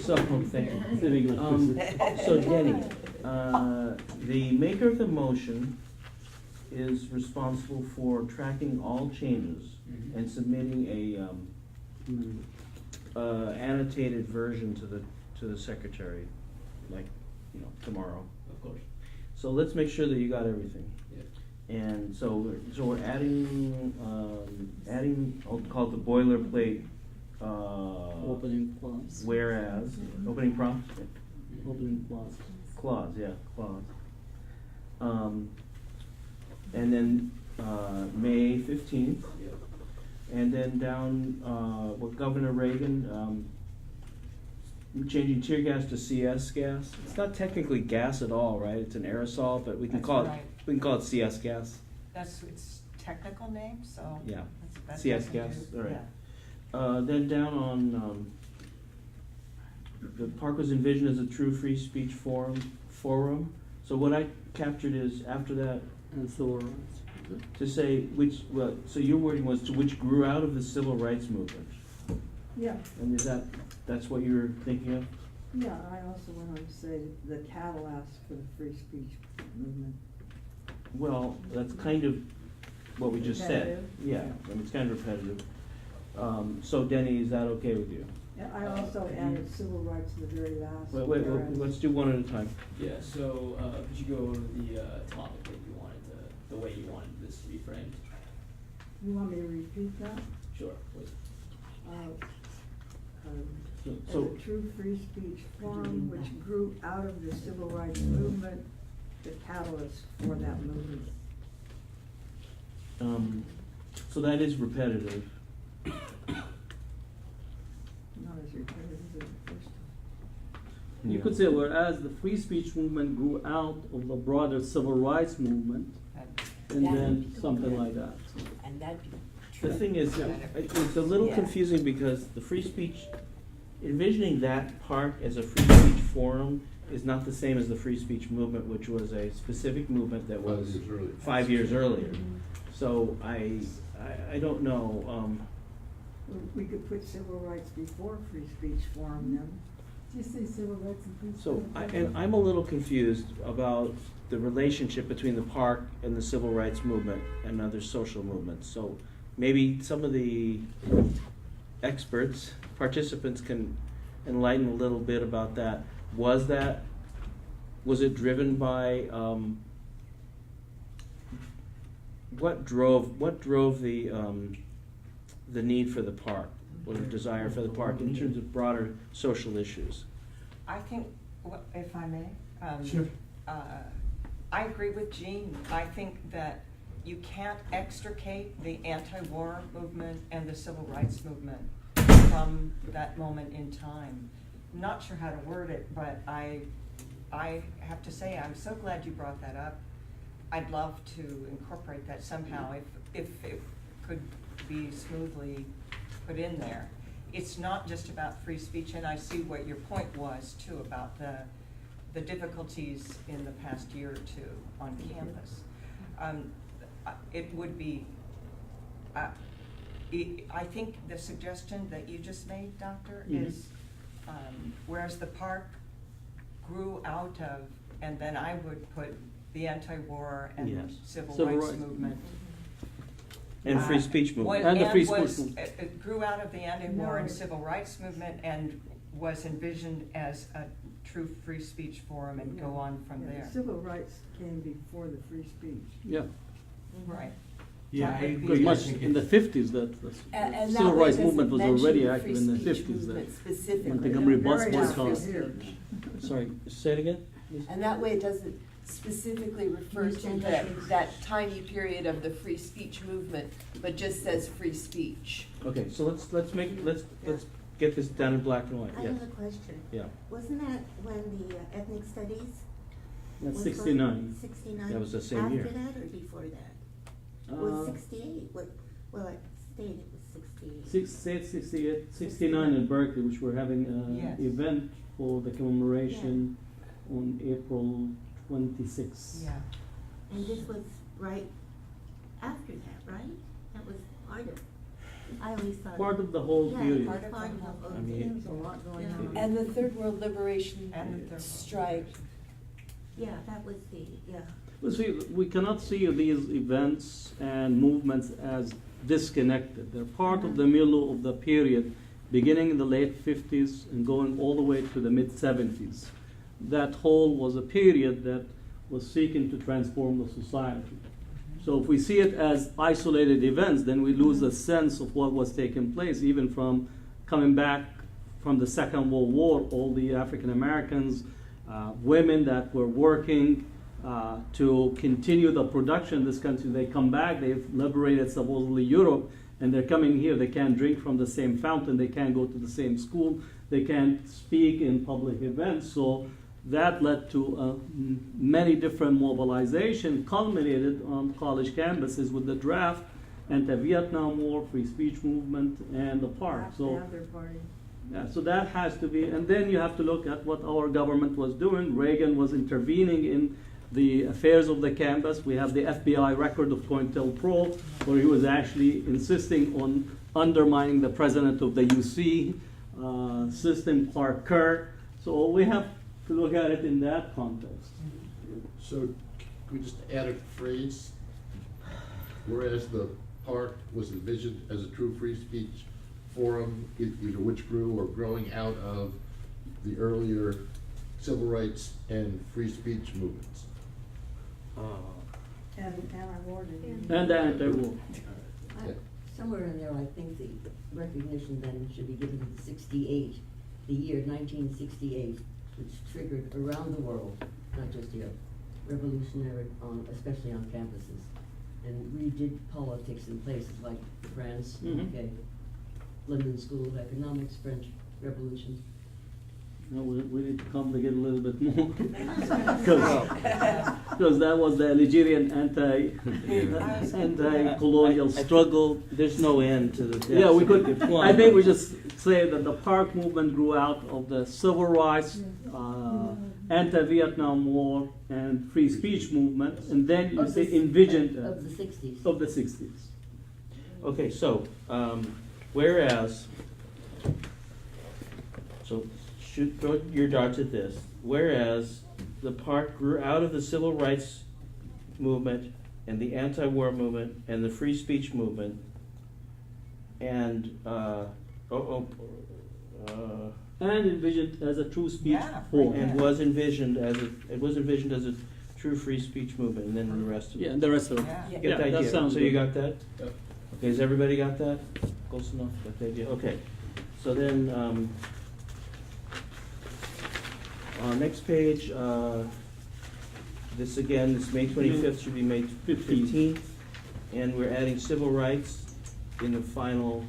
So, thank you. So Denny, the maker of the motion is responsible for tracking all changes and submitting a annotated version to the secretary, like, tomorrow. Of course. So let's make sure that you got everything. Yeah. And so we're adding, I'll call it the boilerplate, Opening clause. whereas, opening prompt? Opening clause. Clause, yeah, clause. And then, May 15th, Yep. and then down, with Governor Reagan, changing tear gas to CS gas. It's not technically gas at all, right? It's an aerosol, but we can That's call right. we can call it CS gas. That's its technical name, so. Yeah, that's CS what we gas, do. all right. Yeah. Then down on, the park was envisioned as a true free speech forum. So what I captured is after that, And civil rights. to say so your wording was to which grew out of the civil rights movement. Yeah, And that's what you were thinking of? yeah, I also went on to say the catalyst for the free speech movement. Well, that's kind of what we just said. Repetitive? Yeah, I mean, it's kind of repetitive. So Denny, is that okay with you? And I also added civil rights in the very last. Wait, whereas. let's do one at a time. Yeah, so, could you go over the, topic that you wanted the way you wanted this to be framed? You want me to repeat that? Sure, please. as So, a true free speech forum which grew out of the civil rights movement, the catalyst for that movement. so that is repetitive. Not as repetitive as the first time. You could say, whereas the free speech movement grew out of the broader civil rights movement, and That then would be something correct. like that. And that'd be The true. thing is, it's a little Yeah. confusing because the free speech, envisioning that park as a free speech forum is not the same as the free speech movement, which was a specific movement that was 5 years earlier. 5 years earlier. So I don't know, We could put civil rights before free speech forum then. Just say civil rights and free so, speech. I'm a little confused about the relationship between the park and the civil rights movement and other social movements. So maybe some of the experts, participants can enlighten a little bit about that. Was it driven by, what drove the need for the park, or the desire for the park in terms of broader social issues? I think, if I may. Sure. I agree with Jean. I think that you can't extricate the anti-war movement and the civil rights movement from that moment in time. I'm not sure how to word it, but I have to say, I'm so glad you brought that up. I'd love to incorporate that somehow if it could be smoothly put in there. It's not just about free speech, and I see what your point was too about the difficulties in the past year or two on campus. It would be, I think the suggestion that you just made, Doctor, is whereas the park grew out of, and then I would put the anti-war and Yes. civil Civil rights rights. movement. And free speech movement. And the free speech was, movement. it grew out of the anti-war and No. civil rights movement and was envisioned as a true free speech forum and go on from Yeah, there. Civil rights came before the free speech. Yeah, Right. Yeah, I That would be- agree. pretty I much think in the it's- 50s, the And that civil way rights it movement was doesn't already mention active in the free speech 50s. movement specifically. Montgomery bus Very boycott. active here. Sorry, say it again? please? And that way it doesn't specifically refer to that tiny period of the free speech movement, but just says free speech. Okay, so let's get this down in black and white, I yes. have a question. Yeah, Wasn't that when the ethnic studies? that's was 69. 69? That was the same year. After that or before that? Uh, Was 68, well, it stated it was 68. 69 in Berkeley, which we're having an Yes. event for the commemoration on April 26th. Yeah. And this was right after that, right? That was part of, I always thought. Part of the whole Yeah, period. part of the whole I thing. mean- There was a lot going on. And the Third World Liberation And the Third World Strike. Yeah, that was the, yeah. Well, see, we cannot see these events and movements as disconnected. They're part of the middle of the period, beginning in the late 50s and going all the way to the mid-70s. That whole was a period that was seeking to transform the society. So if we see it as isolated events, then we lose a sense of what was taking place, even from coming back from the Second World War, all the African Americans, women that were working to continue the production in this country. They come back, they've liberated supposedly Europe, and they're coming here. They can't drink from the same fountain, they can't go to the same school, they can't speak in public events. So that led to many different mobilization, culminated on college campuses with the draft, anti-Vietnam War, free speech movement, and the park. So. Panther Party. Yeah, so that has to be, and then you have to look at what our government was doing. Reagan was intervening in the affairs of the campus. We have the FBI record of COINTELPRO, where he was actually insisting on undermining the president of the UC system, Clark Kerr. So we have to look at it in that context. So, can we just add a phrase? Whereas the park was envisioned as a true free speech forum, either which grew or growing out of the earlier civil rights and free speech movements. And anti-war. And the anti-war. Somewhere in there, I think the recognition then should be given to 68 the year 1968, which triggered around the world, not just here, revolutionary, especially on campuses. And we did politics in places like France, UK, London School of Economics, French Revolution. No, we need to complicate a little bit more. Because that was the Algerian anti-colonial struggle. There's no end to the. Yeah, we could. I think we just say that the park movement grew out of the civil rights, anti-Vietnam War, and free speech movement, and then you say envisioned Of the 60s. Of the 60s. Okay, so, whereas, so shoot, throw your darts at this. Whereas the park grew out of the civil rights movement and the anti-war movement and the free speech movement, and And envisioned as a true speech form. and was envisioned as a true free speech movement, and then the rest of it. Yeah, and the rest of it. You Yeah, get the that idea. sounds So you good. got that? Okay, has everybody got that? Close enough, got the idea, okay. So then, on next page, this again, this May 25th should be May 15th, and we're adding civil rights in the final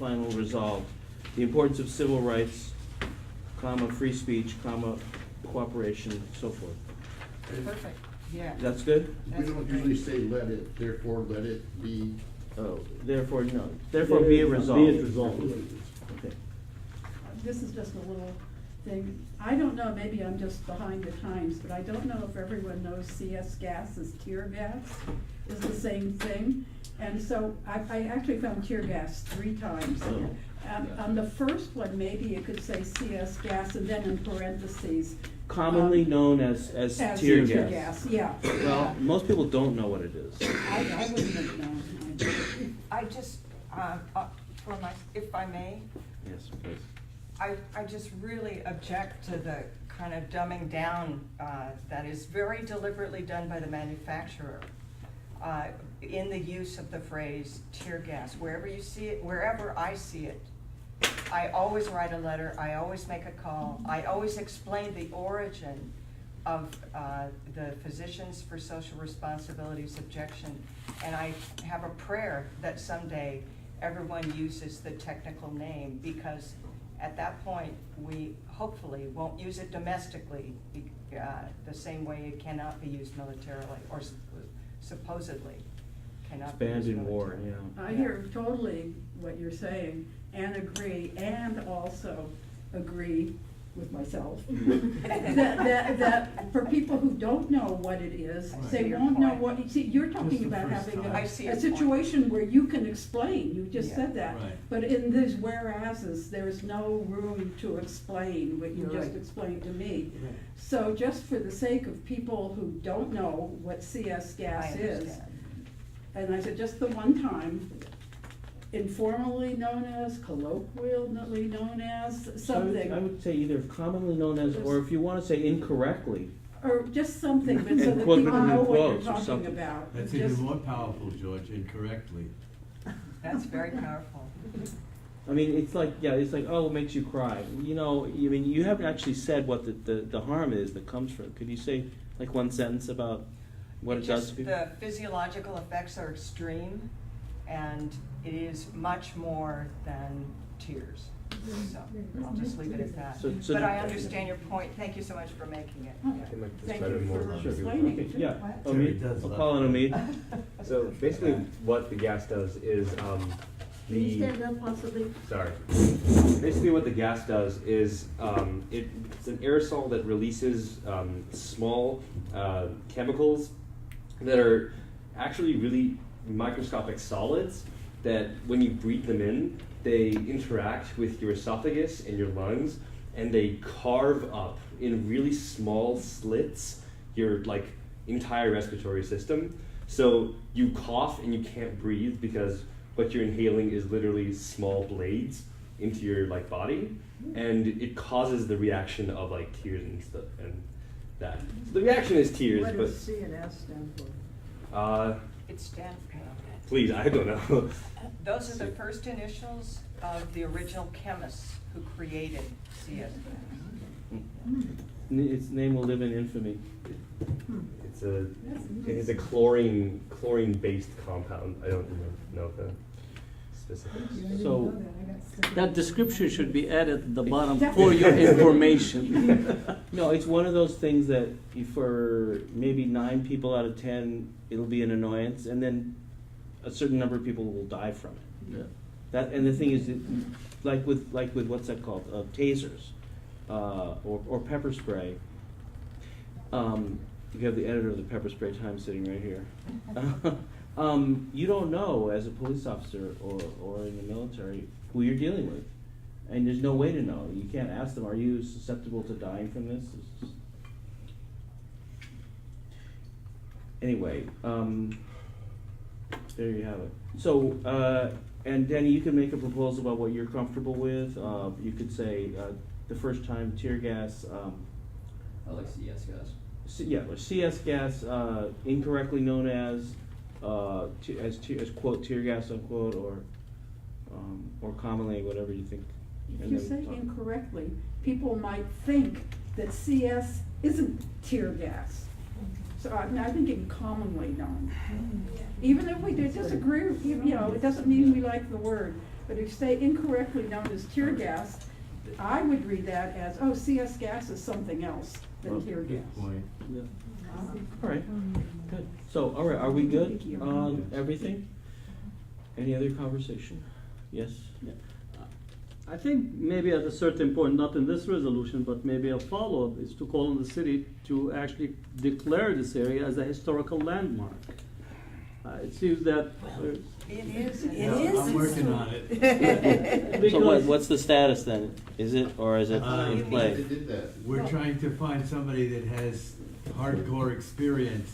resolve. The importance of civil rights, comma, free speech, comma, cooperation, so forth. Perfect, yeah. That's good? We don't usually say let it, therefore let it be. Oh, therefore, no, therefore be it resolved. Be it resolved. Okay. This is just a little thing. I don't know, maybe I'm just behind the times, but I don't know if everyone knows CS gas is tear gas, is the same thing. And so I actually found tear gas 3 times. On the first one, maybe you could say CS gas and then in parentheses. Commonly known as tear gas. Yeah. Well, most people don't know what it is. I wouldn't have known. I just, if I may, Yes, please. I just really object to the kind of dumbing down that is very deliberately done by the manufacturer in the use of the phrase tear gas. Wherever you see it, wherever I see it, I always write a letter, I always make a call, I always explain the origin of the Physicians for Social Responsibility's objection, and I have a prayer that someday everyone uses the technical name, because at that point, we hopefully won't use it domestically the same way it cannot be used militarily, or supposedly cannot It's be used banned in militarily. war, yeah. I hear totally what you're saying and agree, and also agree with myself. that for people who don't know what it is, they won't know what, you see, you're talking about having a situation where you can explain, you just said that. Right. But in these whereases, there's no room to explain what you You're just right. explained to me. Right. So just for the sake of people who don't know what CS gas I is, understand. and I said just the one time, informally known as, colloquially known as, something. I would say either commonly known as, or if you wanna say incorrectly. Or just something, but so And that quote people it in know what you're quotes or talking something. about. That's Just- even more powerful, George, incorrectly. That's very powerful. I mean, it's like, oh, it makes you cry. You know, I mean, you haven't actually said what the harm is that comes from it. Could you say, like, one sentence about what it does to people? The physiological effects are extreme, and it is much more than tears. So I'll just leave it at that. So But I understand your point. Thank you so much for making it. Oh, Yeah. I can make this Thank better you more for review. explaining Okay, it too. yeah. What? Omid, does we'll love call on Omid. So basically, what the gas does is Can you stand up possibly? Sorry. Basically, what the gas does is it's an aerosol that releases small chemicals that are actually really microscopic solids that, when you breathe them in, they interact with your esophagus and your lungs, and they carve up in really small slits your entire respiratory system. So you cough and you can't breathe because what you're inhaling is literally small blades into your body, and it causes the reaction of tears and stuff and that. So the reaction is tears, What but does CNS stand for? It's Stanford. please, I don't know. Those are the first initials of the original chemists who created CS gas. Its name will live in infamy. It's a chlorine-based compound. I don't know the specifics. So that description should be added at the bottom for your information. No, it's one of those things that for maybe 9 people out of 10, it'll be an annoyance, and then a certain number of people will die from it. Yeah. That, and the thing is, like with what's that called, tasers, or pepper spray. You have the editor of the Pepper Spray Times sitting right here. You don't know as a police officer or in the military who you're dealing with, and there's no way to know. You can't ask them, "Are you susceptible to dying from this?" Anyway, there you have it. So, and Denny, you can make a proposal about what you're comfortable with. You could say the first time tear gas. I like CS gas. Or CS gas, incorrectly known as quote tear gas unquote, or commonly whatever you think. If you say incorrectly, people might think that CS isn't tear gas. So I think it's commonly known. Even if we disagree, it doesn't mean we like the word. But if you say incorrectly known as tear gas, I would read that as, oh, CS gas is something else than tear gas. Yeah. All right, good. So, all right, are we good on everything? Any other conversation? Yes? Yeah. I think maybe at a certain point, not in this resolution, but maybe a follow-up is to call on the city to actually declare this area as a historical landmark. It seems that. It is. I'm working on it. So what's the status then? Is it, or is it in play? They did that. We're trying to find somebody that has hardcore experience.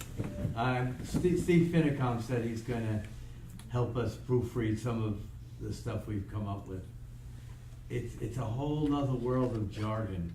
Steve Finicom said he's gonna help us proofread some of the stuff we've come up with. It's a whole nother world of jargon.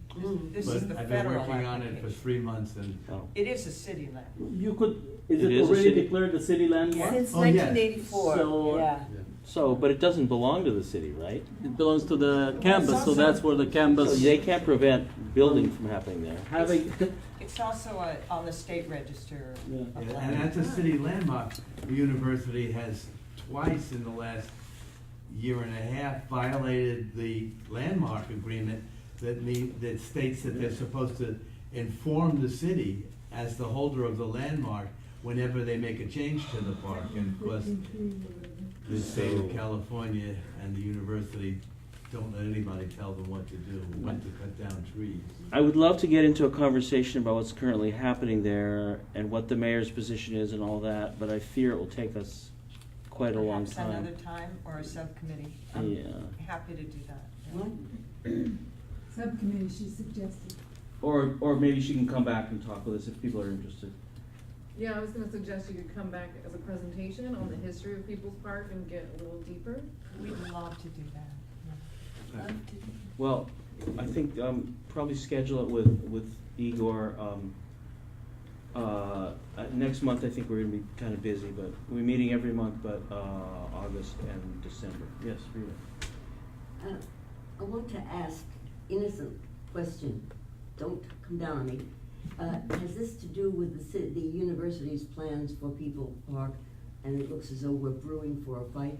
This But is the I've been federal working on it for application. 3 months and. It is a city land. You could, is It it is a already city. declared a city landmark? Since Oh, yes. 1984, So- yeah. So, but it doesn't belong to the city, right? It belongs to the campus, so that's where the So campus. they can't prevent building from happening there. Having, It's also on the state register. Yeah. of Yeah, land. and that's a city landmark. The university has twice in the last year and a half violated the landmark agreement that states that they're supposed to inform the city as the holder of the landmark whenever they make a change to the park. And of course, the state of California and the university don't let anybody tell them what to do, when to cut down trees. I would love to get into a conversation about what's currently happening there and what the mayor's position is and all that, but I fear it will take us quite a long Perhaps time. another time or a subcommittee. Yeah. I'm happy to do that. yeah. Subcommittee, she suggested. Or maybe she can come back and talk with us if people are interested. Yeah, I was gonna suggest you could come back as a presentation on the history of People's Park and get a little deeper. We'd love to do that. Okay. Well, I think probably schedule it with Igor. Next month, I think we're gonna be kind of busy, but we're meeting every month, but August and December. Yes, Rita. I want to ask innocent question. Don't come down on me. Has this to do with the university's plans for People's Park, and it looks as though we're brewing for a fight?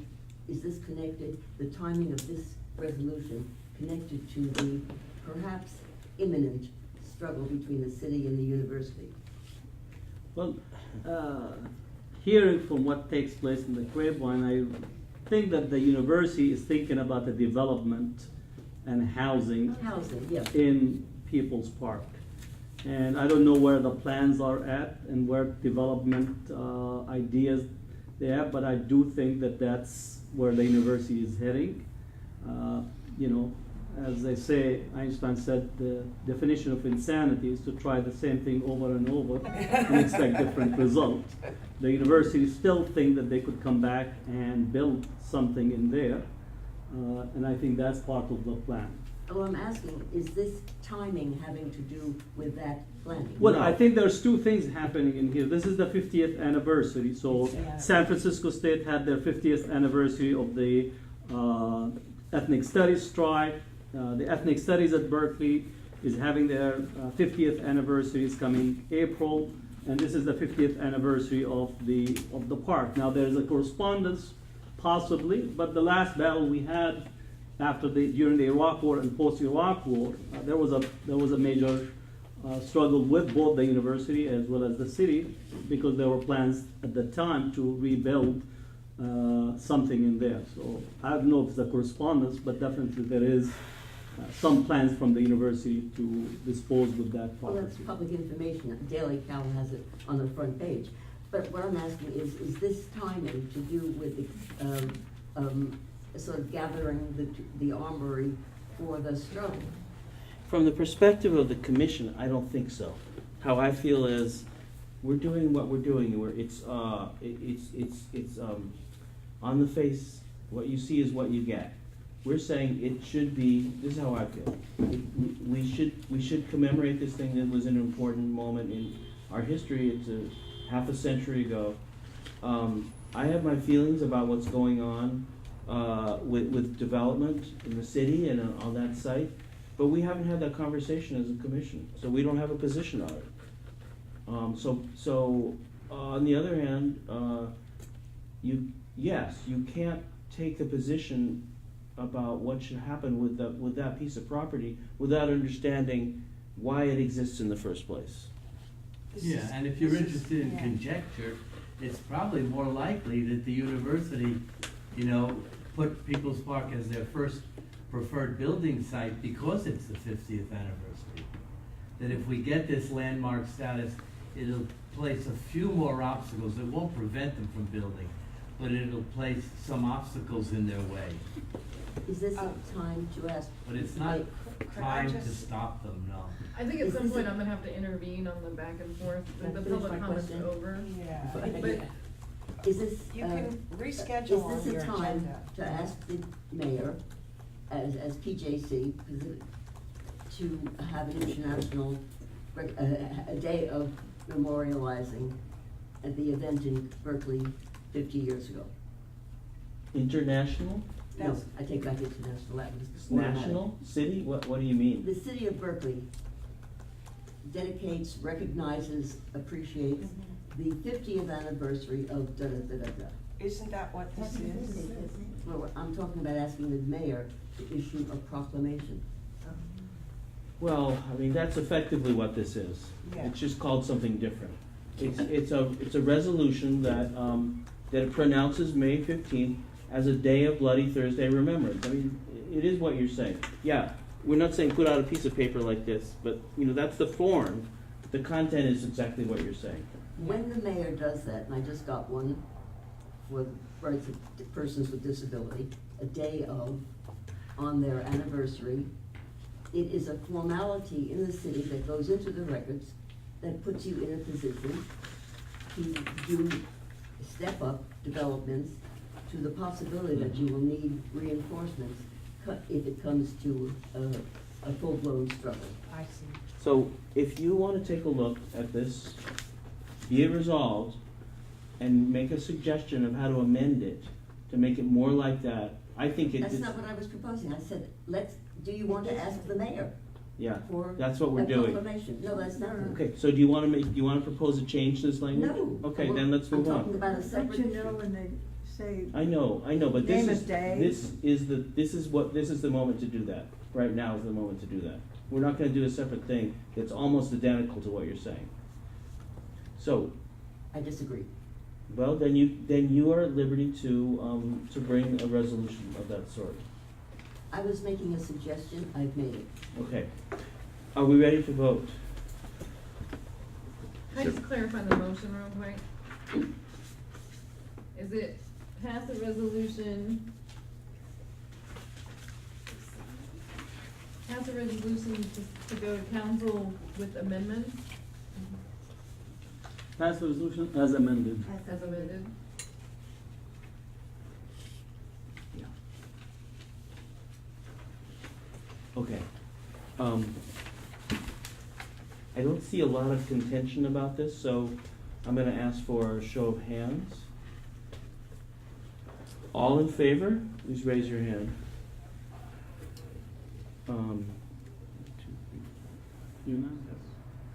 Is this connected, the timing of this resolution, connected to the perhaps imminent struggle between the city and the university? well, hearing from what takes place in the Grapevine, I think that the university is thinking about the development and housing Housing, yes. in People's Park. And I don't know where the plans are at and where development ideas they have, but I do think that that's where the university is heading. As they say, Einstein said, the definition of insanity is to try the same thing over and over and expect different results. The university still think that they could come back and build something in there, and I think that's part of the plan. Oh, I'm asking, is this timing having to do with that planning? Well, I think there's two things happening in here. This is the 50th anniversary. So Yeah. San Francisco State had their 50th anniversary of the ethnic studies strike. The ethnic studies at Berkeley is having their 50th anniversary is coming April, and this is the 50th anniversary of the park. Now there's a correspondence, possibly, but the last battle we had during the Iraq War and post-Iraq War, there was a major struggle with both the university as well as the city, because there were plans at the time to rebuild something in there. So I don't know if it's a correspondence, but definitely there is some plans from the university to dispose with that Well, property. that's public information. Daily Cal has it on the front page. But what I'm asking is this timing to do with the sort of gathering the armory for the struggle? From the perspective of the commission, I don't think so. How I feel is, we're doing what we're doing, it's on the face, what you see is what you get. We're saying it should be, this is how I feel, we should commemorate this thing that was an important moment in our history. It's a half a century ago. I have my feelings about what's going on with development in the city and on that site, but we haven't had that conversation as a commission, so we don't have a position on it. So on the other hand, you can't take the position about what should happen with that piece of property without understanding why it exists in the first place. Yeah, and if you're interested in conjecture, it's probably more likely that the university, put People's Park as their first preferred building site because it's the 50th anniversary. That if we get this landmark status, it'll place a few more obstacles. It won't prevent them from building, but it'll place some obstacles in their way. Is this a time to ask? But it's not time to stop them, no. I think at some point I'm gonna have to intervene on the back and forth, the public comment's over. Yeah. But Is this, You can reschedule on is this your a time agenda. to ask the mayor, as PJC, to have an international, a day of memorializing at the event in Berkeley 50 years ago? International? No, I take back international, that was. National? City? What do you mean? The city of Berkeley dedicates, recognizes, appreciates the 50th anniversary of da-da-da-da-da. Isn't that what this is? Well, I'm talking about asking the mayor to issue a proclamation. Well, I mean, that's effectively what this is. Yeah. It's just called something different. It's a resolution that pronounces May 15th as a day of Bloody Thursday remembrance. I mean, it is what you're saying. Yeah, we're not saying put out a piece of paper like this, but that's the form. The content is exactly what you're saying. When the mayor does that, and I just got one for the rights of persons with disability, a day of, on their anniversary, it is a formality in the city that goes into the records that puts you in a position to do step-up developments to the possibility that you will need reinforcements if it comes to a full-blown struggle. I see. So if you want to take a look at this, be it resolved, and make a suggestion of how to amend it to make it more like that, I think That's not what I was proposing. I said, do you want to ask the mayor? Yeah, for that's what we're a doing. proclamation? No, that's not. Okay, so do you want to propose a change to this language? No. Okay, Well, then let's move I'm talking on. about a But separate you issue. know, when they say. I know, but this Name a is, day. this is the moment to do that. Right now is the moment to do that. We're not gonna do a separate thing that's almost identical to what you're saying. So, I disagree. well, then you are at liberty to bring a resolution of that sort. I was making a suggestion, I've made it. Okay. Are we ready to vote? can I just clarify the motion real quick? Is it pass a resolution? Pass a resolution to go to council with amendments Pass the resolution as amended. as amended? Okay. I don't see a lot of contention about this, so I'm gonna ask for a show of hands. All in favor, please raise your hand. 1, 2, 3, you know?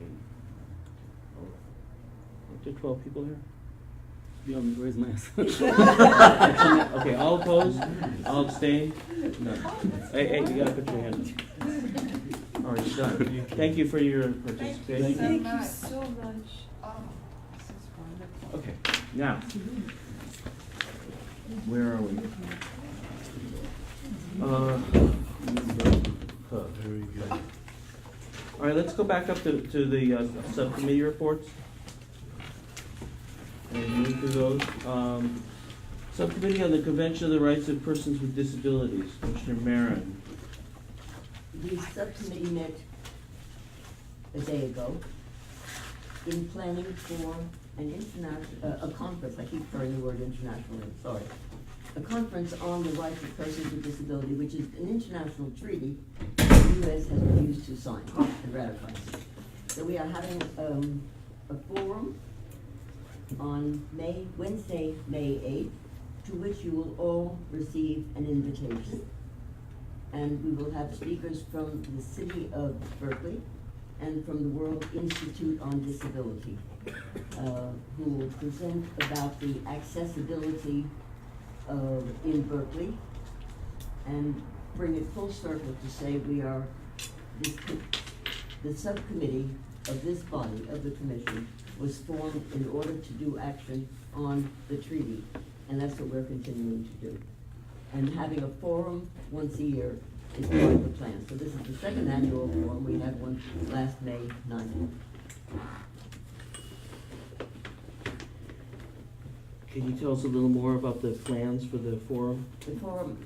Okay. Are there 12 people here? You want me to raise my hand? Okay, all opposed? All abstain? No. Hey, you gotta put your hand up. All right, done. Thank you for your participation. Thank you so much. Oh, this is wonderful. Okay, now, where are we? Very good. All right, let's go back up to the subcommittee reports. And move through those. Subcommittee on the Convention of the Rights of Persons with Disabilities, Commissioner Maran. The subcommittee met a day ago in planning for an international, a conference, I keep throwing the word international in, sorry. A conference on the rights of persons with disability, which is an international treaty the U.S. has refused to sign and ratify. So we are having a forum on Wednesday, May 8th, to which you will all receive an invitation. And we will have speakers from the city of Berkeley and from the World Institute on Disability, who will present about the accessibility in Berkeley and bring it full circle to say we are, the subcommittee of this body, of the commission, was formed in order to do action on the treaty, and that's what we're continuing to do. And having a forum once a year is part of the plan. So this is the second annual forum. We had one last May 9th. Can you tell us a little more about the plans for the forum? The forum,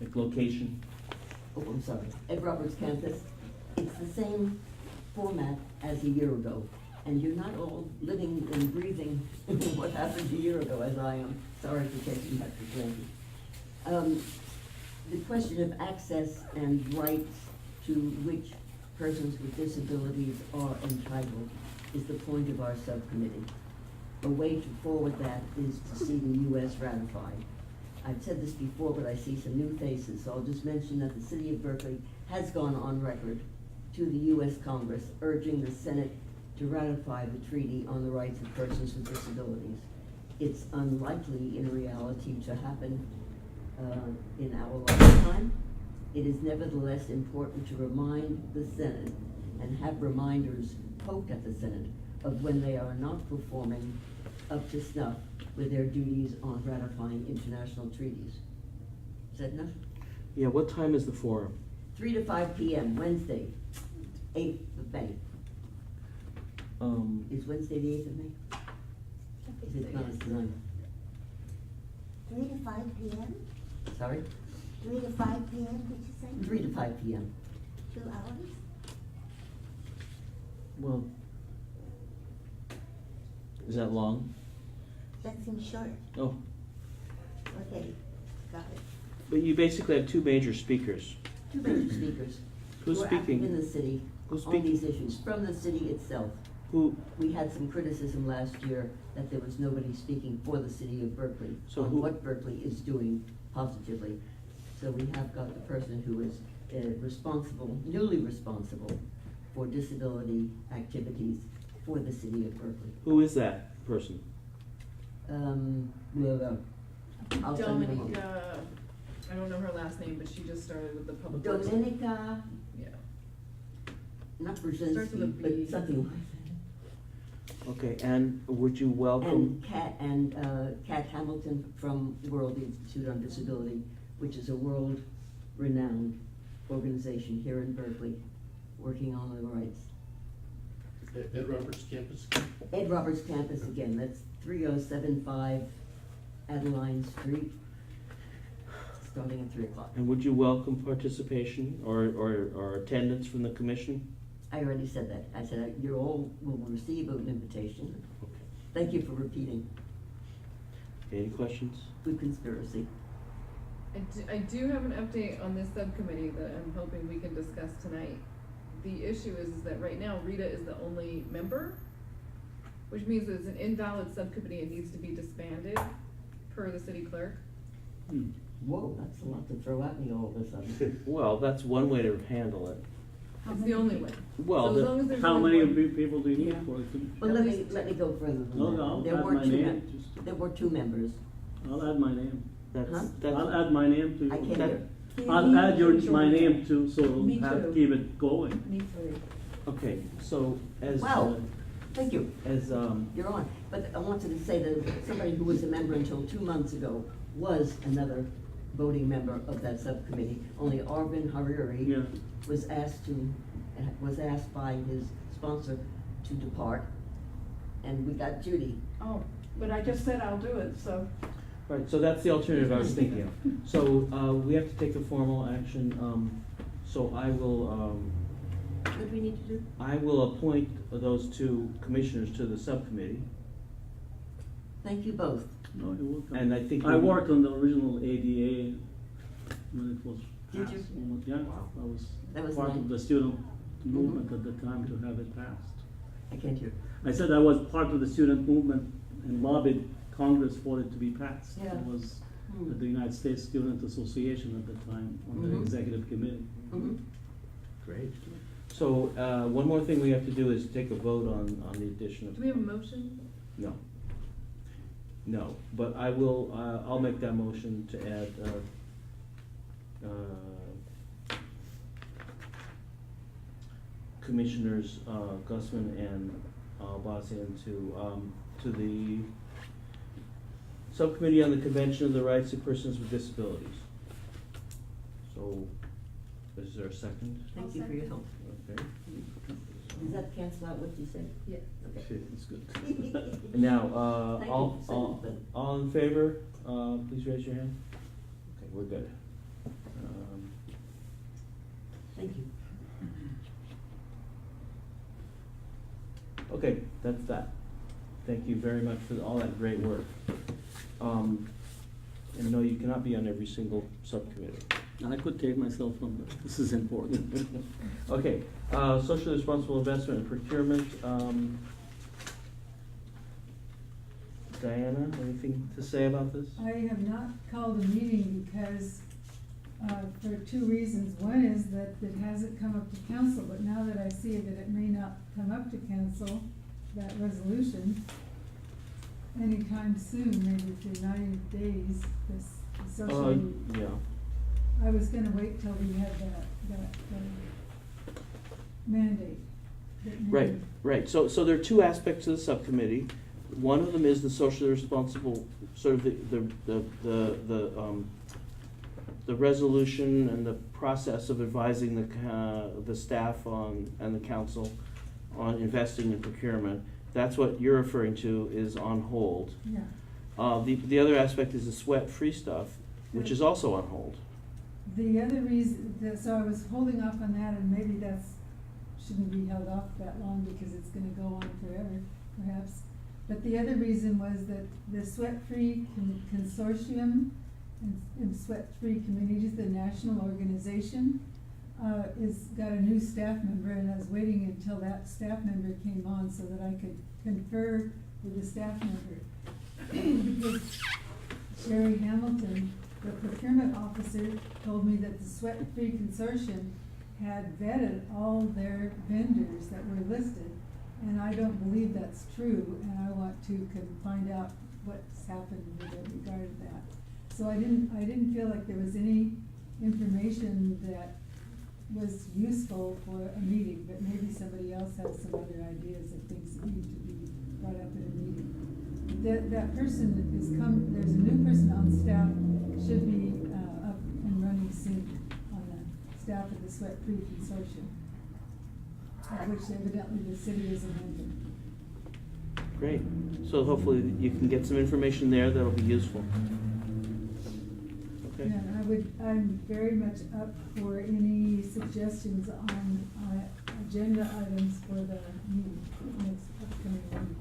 Like location? oh, I'm sorry, Ed Roberts campus. It's the same format as a year ago, and you're not all living and breathing what happened a year ago, as I am. Sorry for taking that for granted. The question of access and rights to which persons with disabilities are entitled is the point of our subcommittee. A way to forward that is to see the U.S. ratified. I've said this before, but I see some new faces, so I'll just mention that the city of Berkeley has gone on record to the U.S. Congress urging the Senate to ratify the Treaty on the Rights of Persons with Disabilities. It's unlikely in reality to happen in our lifetime. It is nevertheless important to remind the Senate and have reminders poked at the Senate of when they are not performing up to snuff with their duties on ratifying international treaties. Is that enough? Yeah, what time is the forum? 3 to 5 p.m., Wednesday, 8th of May. Is Wednesday the 8th of May? Is it not, it's the 9th? 3 to 5 p.m.? Sorry? 3 to 5 p.m., did you say? 3 to 5 p.m. 2 hours? Well, is that long? That seems short. Oh, Okay, got it. but you basically have two major speakers. Two major speakers. Who's who are active speaking? in the city Who's on speaking? these issues, from the city itself. Who? We had some criticism last year that there was nobody speaking for the city of Berkeley So on who- what Berkeley is doing positively. So we have got the person who is responsible, newly responsible for disability activities for the city of Berkeley. Who is that person? I'll send you the name. Dominica, I don't know her last name, but she just started with the public works. Dominica, Yeah. not Starts with a Brzezinski, B. but something like Okay, and would you that. welcome? And Kat Hamilton from the World Institute on Disability, which is a world-renowned organization here in Berkeley, working on the rights. Ed Roberts campus? Ed Roberts campus again, that's 3075 Adeline Street, starting at 3 o'clock. And would you welcome participation or attendance from the commission? I already said that. I said you all will receive an invitation. Thank you for repeating. Any questions? Good conspiracy. I do have an update on this subcommittee that I'm hoping we can discuss tonight. The issue is that right now Rita is the only member, which means that it's an invalid subcommittee and needs to be disbanded per the city clerk. Whoa, that's a lot to throw at me all of a sudden. Well, that's one way to handle it. It's the only way. Well, So as long as there's how only many one- people do you need for it? Well, let me go further than No, that. no, There add were my two name, mem- just- There were two members. I'll add my name. Huh? I'll add my name to. I can't that- hear. I'll add my name to, so Me we'll have, too. keep it going. Me too. Okay, so as. Wow. Thank you. As, You're on. But I wanted to say that somebody who was a member until 2 months ago was another voting member of that subcommittee. Only Arvin Hariri Yeah. was asked by his sponsor to depart. And we got Judy. Oh, but I just said I'll do it, so. right, so that's the alternative I was thinking of. So, we have to take a formal action, so I will, What do we need to do? I will appoint those two commissioners to the subcommittee. Thank you both. No, you're welcome. And I think. I worked on the original ADA when it was Did Ah, you? passed. Almost, yeah, That I was was part nice. of the student movement at the time to have it passed. I can't hear. I said I was part of the student movement and lobbied Congress for it to be passed. Yeah. I was Hmm. at the United States Student Association at the time on the Mhm. executive committee. Mhm. Great. So, one more thing we have to do is take a vote on the addition of. Do we have a motion? No. No, but I will, I'll make that motion to add, Commissioners, Gusman and Albazian to the Subcommittee on the Convention of the Rights of Persons with Disabilities. So, is there a second? Thank you for your help. Okay. Does that cancel out what you said? Yeah. Okay. That's good. Now, Thank you all, for saying that. all in favor, please raise your hand. Okay, we're good. Thank you. Okay, that's that. Thank you very much for all that great work. And no, you cannot be on every single subcommittee. I could take myself from that. This is important. Okay, socially responsible investment and procurement. Diana, anything to say about this? I have not called a meeting because, for two reasons. One is that it hasn't come up to council, but now that I see that it may not come up to council, that resolution, anytime soon, maybe through 90 days, this social. Yeah. I was gonna wait till we had that mandate. that Right, maybe- right. So there are two aspects of the subcommittee. One of them is the socially responsible, sort of the resolution and the process of advising the staff on, and the council on investing in procurement. That's what you're referring to is on hold. Yeah. The other aspect is the sweat-free stuff, which is also on hold. The other reason, so I was holding off on that, and maybe shouldn't be held off that long because it's gonna go on forever, perhaps. But the other reason was that the Sweat-Free Consortium and Sweat-Free Communities, the national organization, got a new staff member, and I was waiting until that staff member came on so that I could confer with the staff member. Because Sherry Hamilton, the procurement officer, told me that the Sweat-Free Consortium had vetted all their vendors that were listed, and I don't believe that's true, and I want to find out what's happened with regard to that. So I didn't feel like there was any information that was useful for a meeting, but maybe somebody else has some other ideas of things that need to be brought up in a meeting. That person there's a new person on staff, should be up and running soon on the staff of the Sweat-Free Consortium, of which evidently the city is a member. Great. So hopefully you can get some information there that'll be useful. Okay. Yeah, I'm very much up for any suggestions on agenda items for the meeting, next upcoming meeting.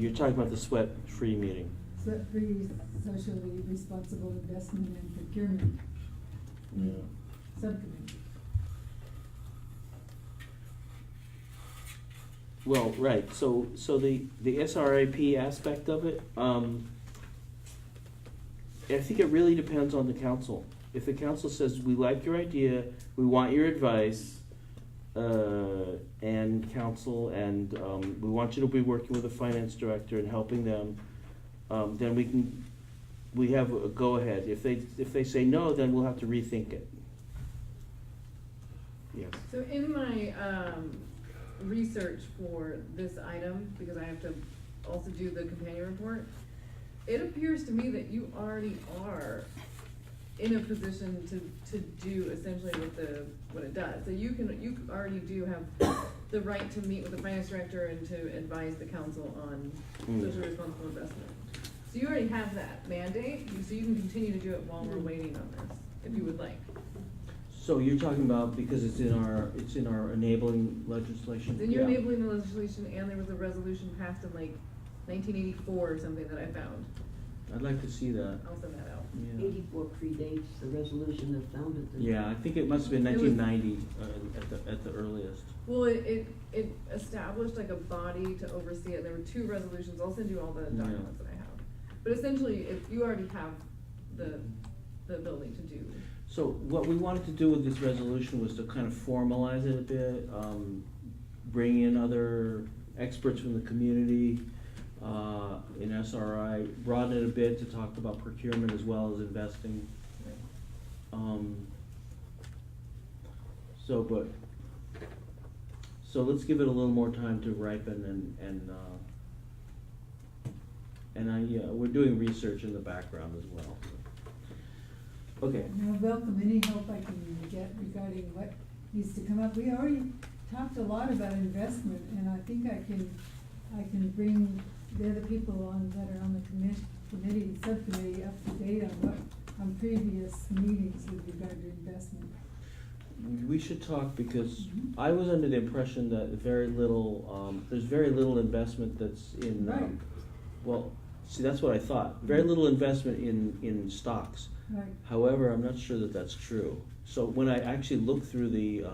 You're talking about the sweat-free meeting. Sweat-free, socially responsible investment and procurement. Yeah. Subcommittee. Well, right, so the SRAP aspect of it, I think it really depends on the council. If the council says, we like your idea, we want your advice, and council, and we want you to be working with the finance director and helping them, then we have a go-ahead. If they say no, then we'll have to rethink it. Yes. So in my research for this item, because I have to also do the companion report, it appears to me that you already are in a position to do essentially what it does. So you already do have the right to meet with the finance director and to advise the council on socially responsible investment. So you already have that mandate, so you can continue to do it while we're waiting on this, if you would like. So you're talking about because it's in our enabling legislation? Then you're enabling the legislation, and there was a resolution passed in like 1984 or something that I found. I'd like to see that. I'll send that out. Yeah. 84 predates the resolution that founded the. Yeah, I think it must have been 1990 at the earliest. Well, it established like a body to oversee it. There were 2 resolutions. I'll send you all the documents that I have. But essentially, if you already have the ability to do. So what we wanted to do with this resolution was to kind of formalize it a bit, bring in other experts from the community, in SRI, broaden it a bit to talk about procurement as well as investing. So let's give it a little more time to ripen and we're doing research in the background as well. Okay. And I welcome any help I can get regarding what needs to come up. We already talked a lot about investment, and I think I can bring the other people on that are on the subcommittee up to date on previous meetings with regard to investment. We should talk because I was under the impression that very little, there's very little investment that's in, well, see, that's what I thought. Very little investment in stocks. Right. However, I'm not sure that that's true. So when I actually looked through the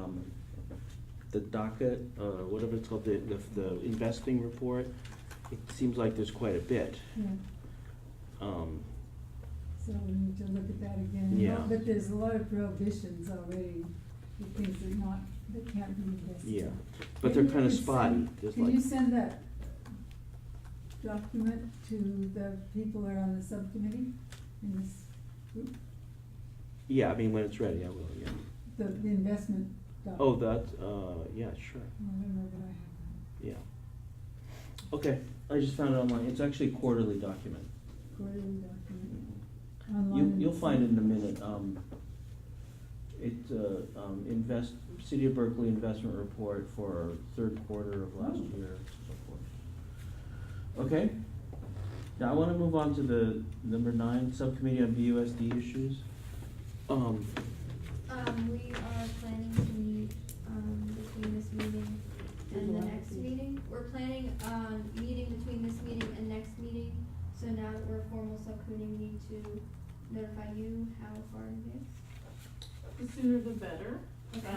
docket, whatever it's called, the investing report, it seems like there's quite a bit. Yeah. So we need to look at that again. Yeah. But there's a lot of prohibitions already, with things that can't be invested. Yeah, but they're kind of spotty. Can you send that document to the people that are on the subcommittee in this group? Yeah, I mean, when it's ready, I will, yeah. The investment document? Oh, that, yeah, sure. I don't know that I have that. Yeah. Okay, I just found it online. It's actually a quarterly document. Quarterly document. Online. You'll find it in a minute. City of Berkeley investment report for third quarter of last year, so forth. Okay. Now I want to move on to the number 9 subcommittee on BUSD issues. We are planning to meet between this meeting and the next meeting. We're planning on meeting between this meeting and next meeting. So now that we're a formal subcommittee, we need to notify you how far in advance. The sooner the better. Okay.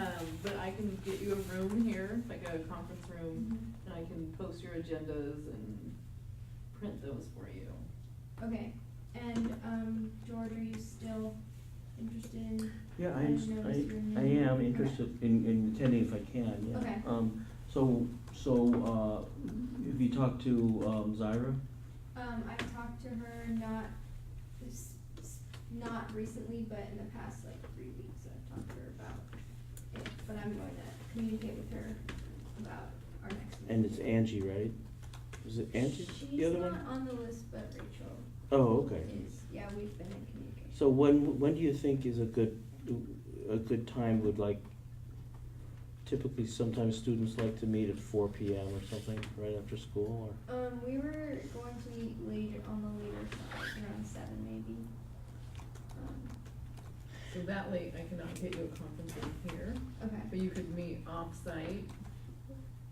But I can get you a room here, like a conference room, and I can post your agendas and print those for you. Okay. And George, are you still interested in? Yeah, I notice am interested in attending if I can, yeah. Okay. So have you talked to Zyra? I've talked to her not recently, but in the past like 3 weeks I've talked to her about it. But I'm going to communicate with her about our next meeting. And it's Angie, right? Is it Angie, the other one? She's not on the list, but Rachel. Oh, okay. Yeah, we've been in communication. So when do you think is a good time? Would like typically sometimes students like to meet at 4 p.m. or something right after school, or? We were going to meet later on the later side, around 7 maybe. So that late, I cannot get you a conference room here. Okay. But you could meet off-site,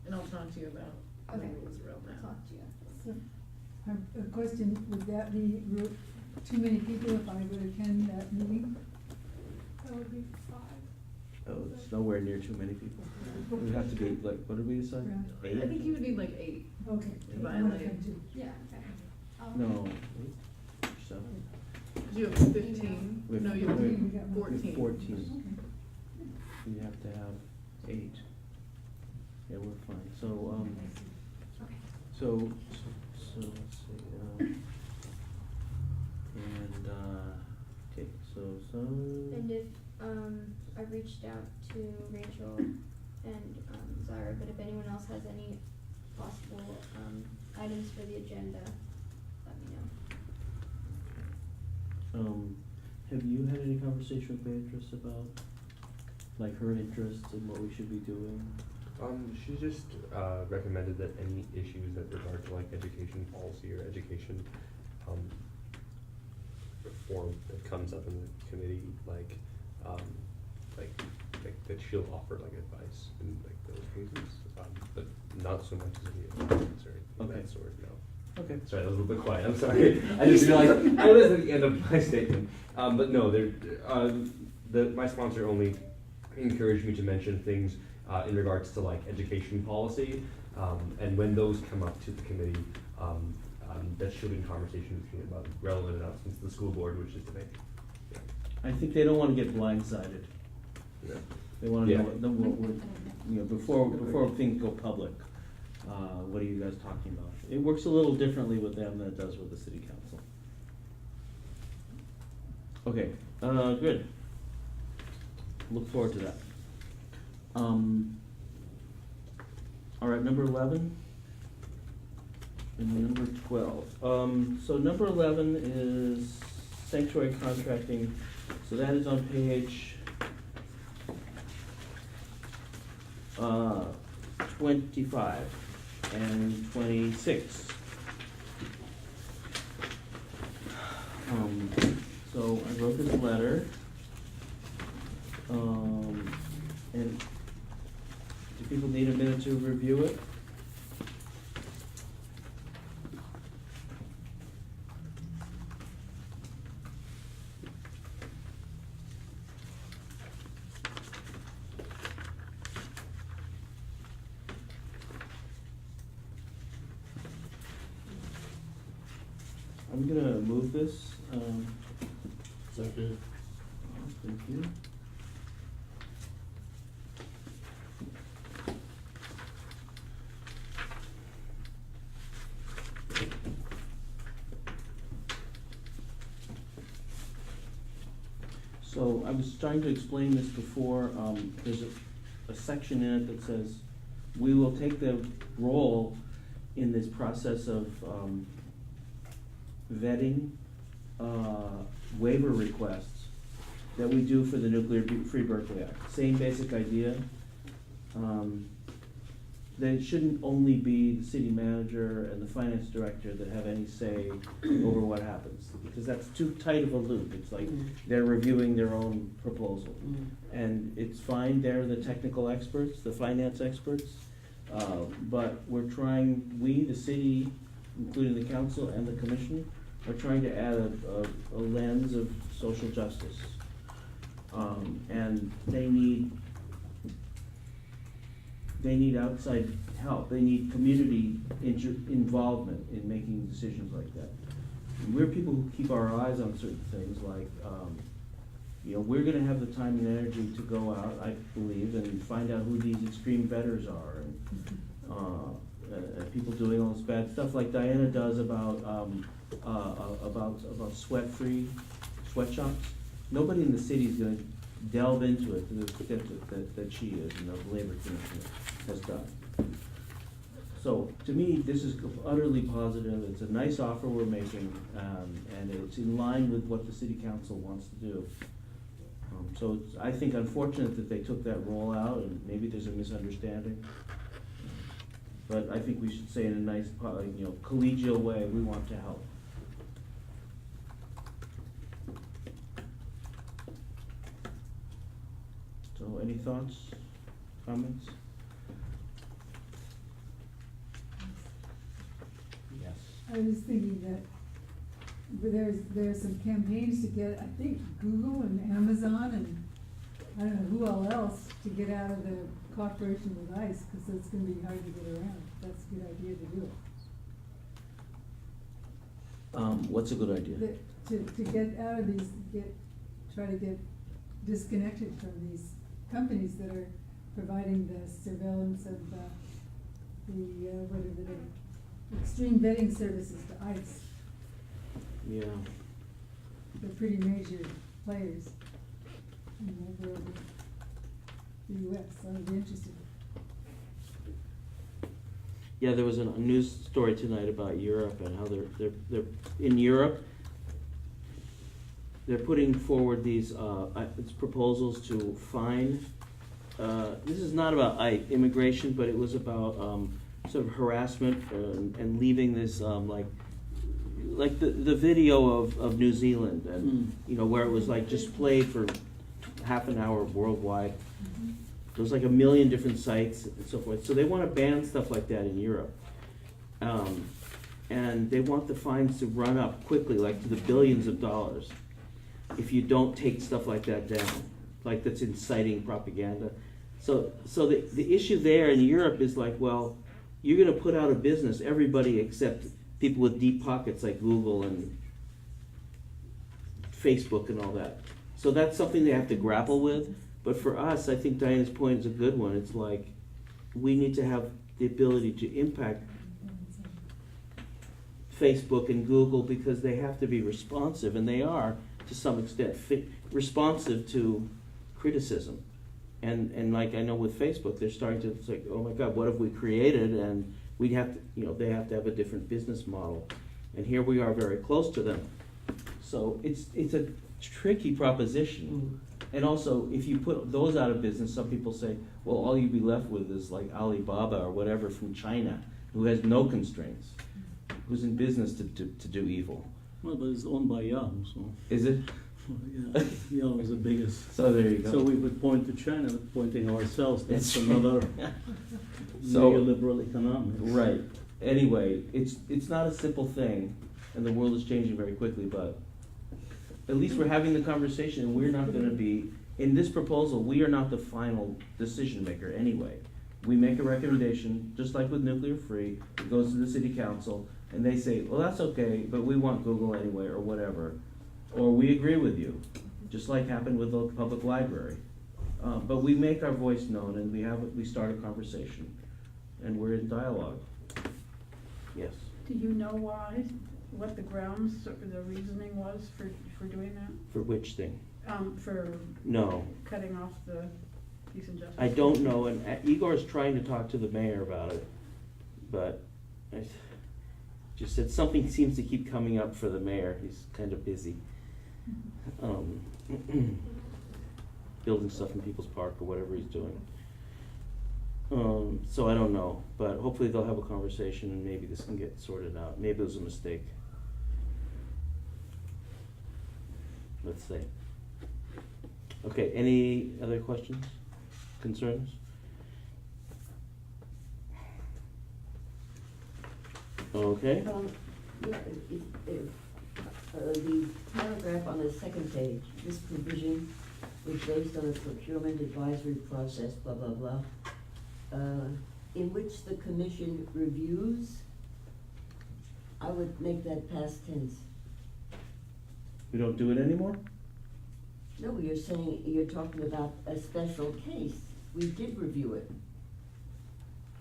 and I'll talk to you about the rules around that. Talk to you. So, a question, would that be too many people if I would attend that meeting? That would be 5. Oh, it's nowhere near too many people. It would have to be like, what did we decide? I think you would need like 8. Okay. To violate. Yeah, okay. No, 8 or 7. Do you have 15? We have- No, you have we- 14. 14. We have to have 8. Yeah, we're fine. So, so let's see, okay, so. And if, I reached out to Rachel and, Zara, but if anyone else has any possible, items for the agenda, let me know. Have you had any conversation with Beatrice about, like, her interests and what we should be doing? She just recommended that any issues that regard to like education policy or education reform that comes up in the committee, like that she'll offer like advice in like those cases, but not so much as any opinions or anything of that sort. No. Okay. Sorry, that was a little bit quiet. I'm sorry. I just realized I was at the end of my statement. But no, my sponsor only encouraged me to mention things in regards to like education policy, and when those come up to the committee, that should be in conversation with me about relevant announcements to the school board wishes to make. Yeah. I think they don't wanna get blindsided. Yeah. They wanna know what before things go public, what are you guys talking about? It works a little differently with them than it does with the city council. Okay, good. Look forward to that. All right, number 11 and number 12. So number 11 is sanctuary contracting. So that is on page 25 and 26. So I wrote this letter. And do people need a minute to review it? I'm gonna move this. Second. Thank you. So I was trying to explain this before. There's a section in it that says, we will take the role in this process of vetting waiver requests that we do for the Nuclear Free Berkeley Act. Same basic idea. That it shouldn't only be the city manager and the finance director that have any say over what happens, because that's too tight of a loop. It's like they're reviewing their own proposal. And it's fine, they're the technical experts, the finance experts, but we're trying, we, the city, including the council and the commission, are trying to add a lens of social justice. And they need outside help. They need community involvement in making decisions like that. And we're people who keep our eyes on certain things, like, we're gonna have the time and energy to go out, I believe, and find out who these extreme bettors are, and people doing all this bad stuff, like Diana does about sweat-free sweatshops. Nobody in the city is gonna delve into it to the extent that she is, and the Labor Commission has done. So, to me, this is utterly positive. It's a nice offer we're making, and it's in line with what the city council wants to do. So it's, I think, unfortunate that they took that role out, and maybe there's a misunderstanding. But I think we should say in a nice, collegial way, we want to help. So, any thoughts, comments? Yes. I was thinking that there's some campaigns to get, I think, Google and Amazon and I don't know who all else to get out of the cooperation with ICE, because it's gonna be hard to get around. That's a good idea to do it. What's a good idea? to get out of these, try to get disconnected from these companies that are providing the surveillance of whatever the extreme vetting services to ICE. Yeah. They're pretty major players in the world of the US, so I'd be interested. Yeah, there was a news story tonight about Europe and how they're in Europe. They're putting forward these proposals to fine. This is not about immigration, but it was about sort of harassment and leaving this like the video of New Zealand and where it was like just played for half an hour worldwide. There was like 1 million different sites and so forth. So they want to ban stuff like that in Europe. And they want the fines to run up quickly, like to the billions of dollars, if you don't take stuff like that down, like that's inciting propaganda. So the issue there in Europe is like, well, you're going to put out of business everybody except people with deep pockets like Google and Facebook and all that. So that's something they have to grapple with. But for us, I think Diana's point is a good one. It's like we need to have the ability to impact Facebook and Google because they have to be responsive, and they are to some extent responsive to criticism. And like I know with Facebook, they're starting to say, oh my God, what have we created? And we have to, they have to have a different business model. And here we are very close to them. So it's a tricky proposition. And also, if you put those out of business, some people say, well, all you'd be left with is like Alibaba or whatever from China, who has no constraints, who's in business to do evil. Well, but it's owned by Yahoo, so. Is it? Yeah, Yahoo is the biggest. So there you go. So we would point to China, pointing ourselves. That's It's another So- neoliberal economics. Right. Anyway, it's not a simple thing, and the world is changing very quickly, but at least we're having the conversation, and we're not going to be, in this proposal, we are not the final decision maker anyway. We make a recommendation, just like with nuclear free, it goes to the city council, and they say, well, that's okay, but we want Google anyway, or whatever. Or we agree with you, just like happened with the public library. But we make our voice known, and we start a conversation, and we're in dialogue. Yes. Do you know what the grounds or the reasoning was for doing that? For which thing? For No. cutting off the peace and justice? I don't know, and Igor's trying to talk to the mayor about it, but I just said something seems to keep coming up for the mayor. He's kind of busy. Building stuff in People's Park or whatever he's doing. So I don't know, but hopefully they'll have a conversation and maybe this can get sorted out. Maybe it was a mistake. Let's see. Okay, any other questions, concerns? Okay. The paragraph on the second page, this provision is based on a procurement advisory process, blah, blah, blah, in which the commission reviews. I would make that past tense. We don't do it anymore? No, you're talking about a special case. We did review it.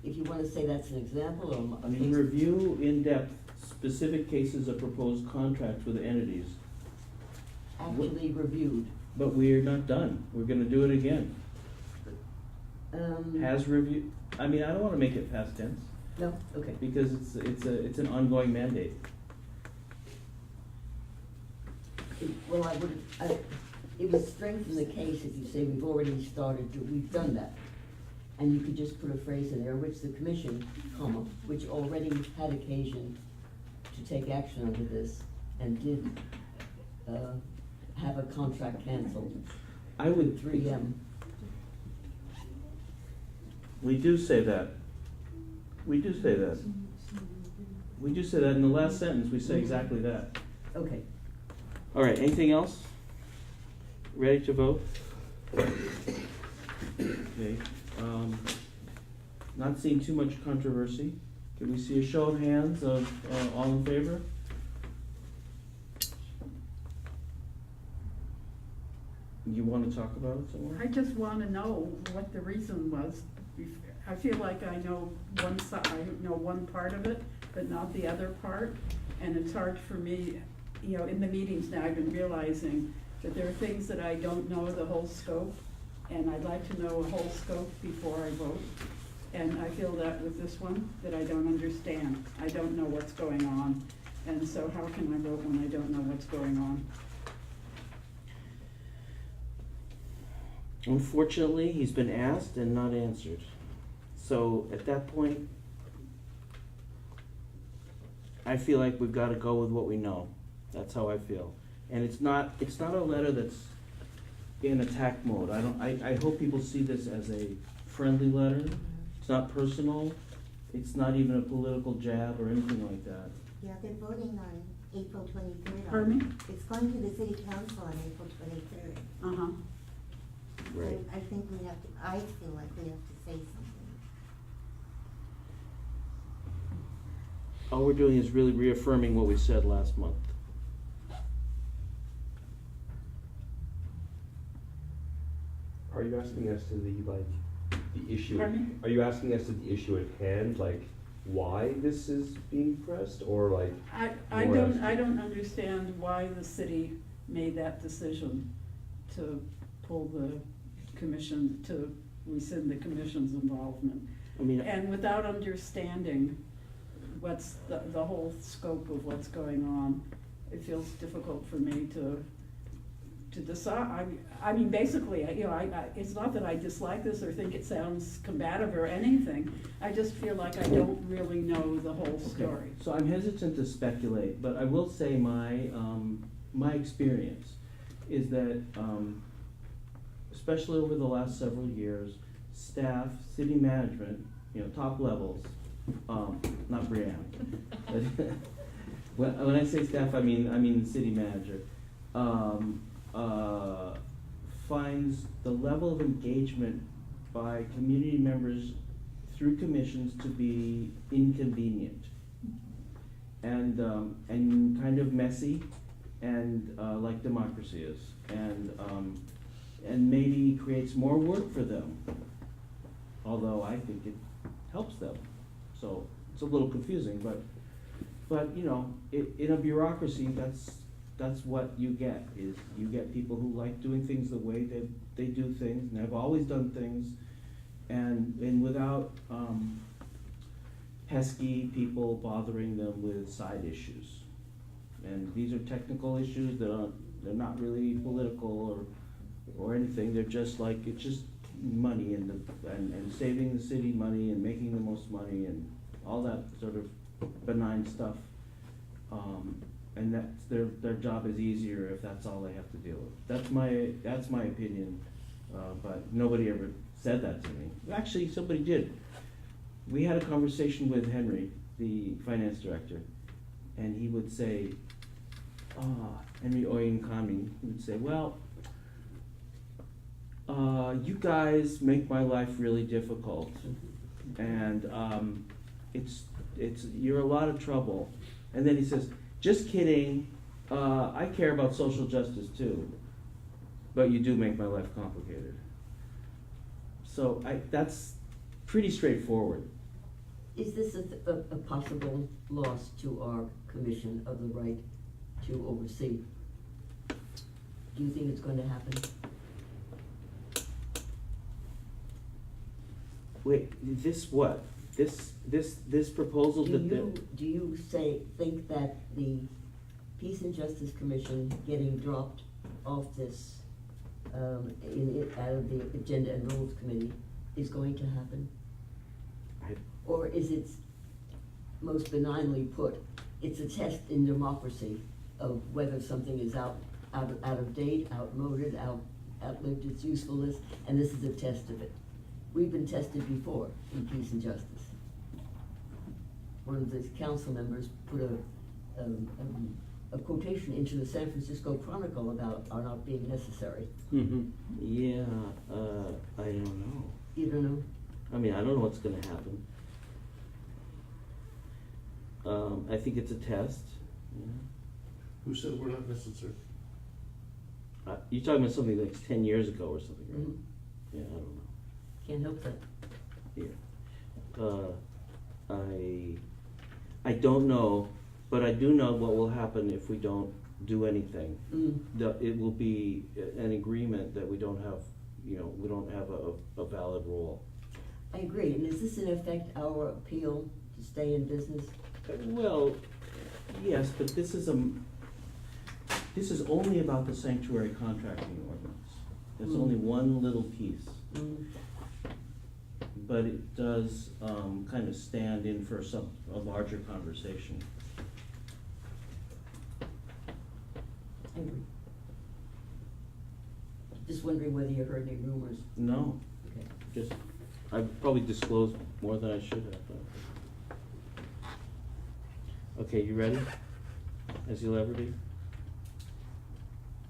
If you want to say that's an example or. I mean, review in depth specific cases of proposed contracts with entities. Actually reviewed. But we're not done. We're gonna do it again. Has reviewed, I mean, I don't wanna make it past tense. No, okay. Because it's an ongoing mandate. Well, it would strengthen the case if you say we've already started we've done that. And you could just put a phrase in there, which the commission, comma, which already had occasion to take action under this and did have a contract canceled. I would 3M. We do say that. We do say that. We do say that in the last sentence, we say exactly that. Okay. All right, anything else? Ready to vote? Okay. Not seeing too much controversy. Can we see a show of hands of all in favor? You wanna talk about it somewhere? I just wanna know what the reason was. I feel like I know one side, I know one part of it, but not the other part. And it's hard for me, you know, in the meetings now, I've been realizing that there are things that I don't know the whole scope, and I'd like to know a whole scope before I vote. And I feel that with this one, that I don't understand. I don't know what's going on. And so how can I vote when I don't know what's going on? Unfortunately, he's been asked and not answered. So at that point, I feel like we've gotta go with what we know. That's how I feel. And it's not a letter that's in attack mode. I hope people see this as a friendly letter. It's not personal. It's not even a political jab or anything like that. Yeah, they're voting on April 23rd. Pardon me? It's going to the city council on April 23rd. Uh-huh. Right. I think we have to, I feel like we have to say something. All we're doing is really reaffirming what we said last month. Are you asking us to the issue? Pardon Are you asking us to the issue at hand, like why this is being pressed, or like? I don't understand why the city made that decision to pull the commission, to rescind the commission's involvement. I mean, And without understanding what's the whole scope of what's going on, it feels difficult for me to decide. I mean, basically, you know, it's not that I dislike this or think it sounds combative or anything. I just feel like I don't really know the whole story. So I'm hesitant to speculate, but I will say my experience is that, especially over the last several years, staff, city management, you know, top levels, not Brianne, but when I say staff, I mean the city manager, finds the level of engagement by community members through commissions to be inconvenient and kind of messy, and like democracy is, and maybe creates more work for them, although I think it helps them. So it's a little confusing, but you know, in a bureaucracy, that's what you get, is you get people who like doing things the way that they do things, and have always done things, and without pesky people bothering them with side issues. And these are technical issues that they're not really political or anything. They're just like, it's just money and saving the city money and making the most money and all that sort of benign stuff. And that's their job is easier if that's all they have to deal with. That's my opinion, but nobody ever said that to me. Actually, somebody did. We had a conversation with Henry, the finance director, and he would say, Henry Oyenkami, he would say, well, you guys make my life really difficult, and you're a lot of trouble. And then he says, just kidding, I care about social justice too, but you do make my life complicated. So that's pretty straightforward. Is this a possible loss to our commission of the right to oversee? Do you think it's going to happen? Wait, this what? This proposal that Do you think that the Peace and Justice Commission getting dropped off this out of the Agenda and Rules Committee is going to happen? Or is it, most benignly put, it's a test in democracy of whether something is out of date, outmoded, outlived its usefulness, and this is a test of it. We've been tested before in Peace and Justice. One of the council members put a quotation into the San Francisco Chronicle about our not being necessary. Mm-hmm. Yeah, I don't know. You don't know? I mean, I don't know what's gonna happen. I think it's a test. Yeah. Who said we're not necessary? you're talking about something that's 10 years ago or something, right? Mhm. Yeah, I don't know. Can't help that. Yeah. I don't know, but I do know what will happen if we don't do anything. It will be an agreement that we don't have, we don't have a valid rule. I agree, and does this in effect our appeal to stay in business? Well, yes, but this is only about the sanctuary contracting ordinance. It's only one little piece. But it does kind of stand in for a larger conversation. I agree. Just wondering whether you heard any rumors. No. Okay. Just, I probably disclosed more than I should have, but. Okay, you ready? As you'll ever be?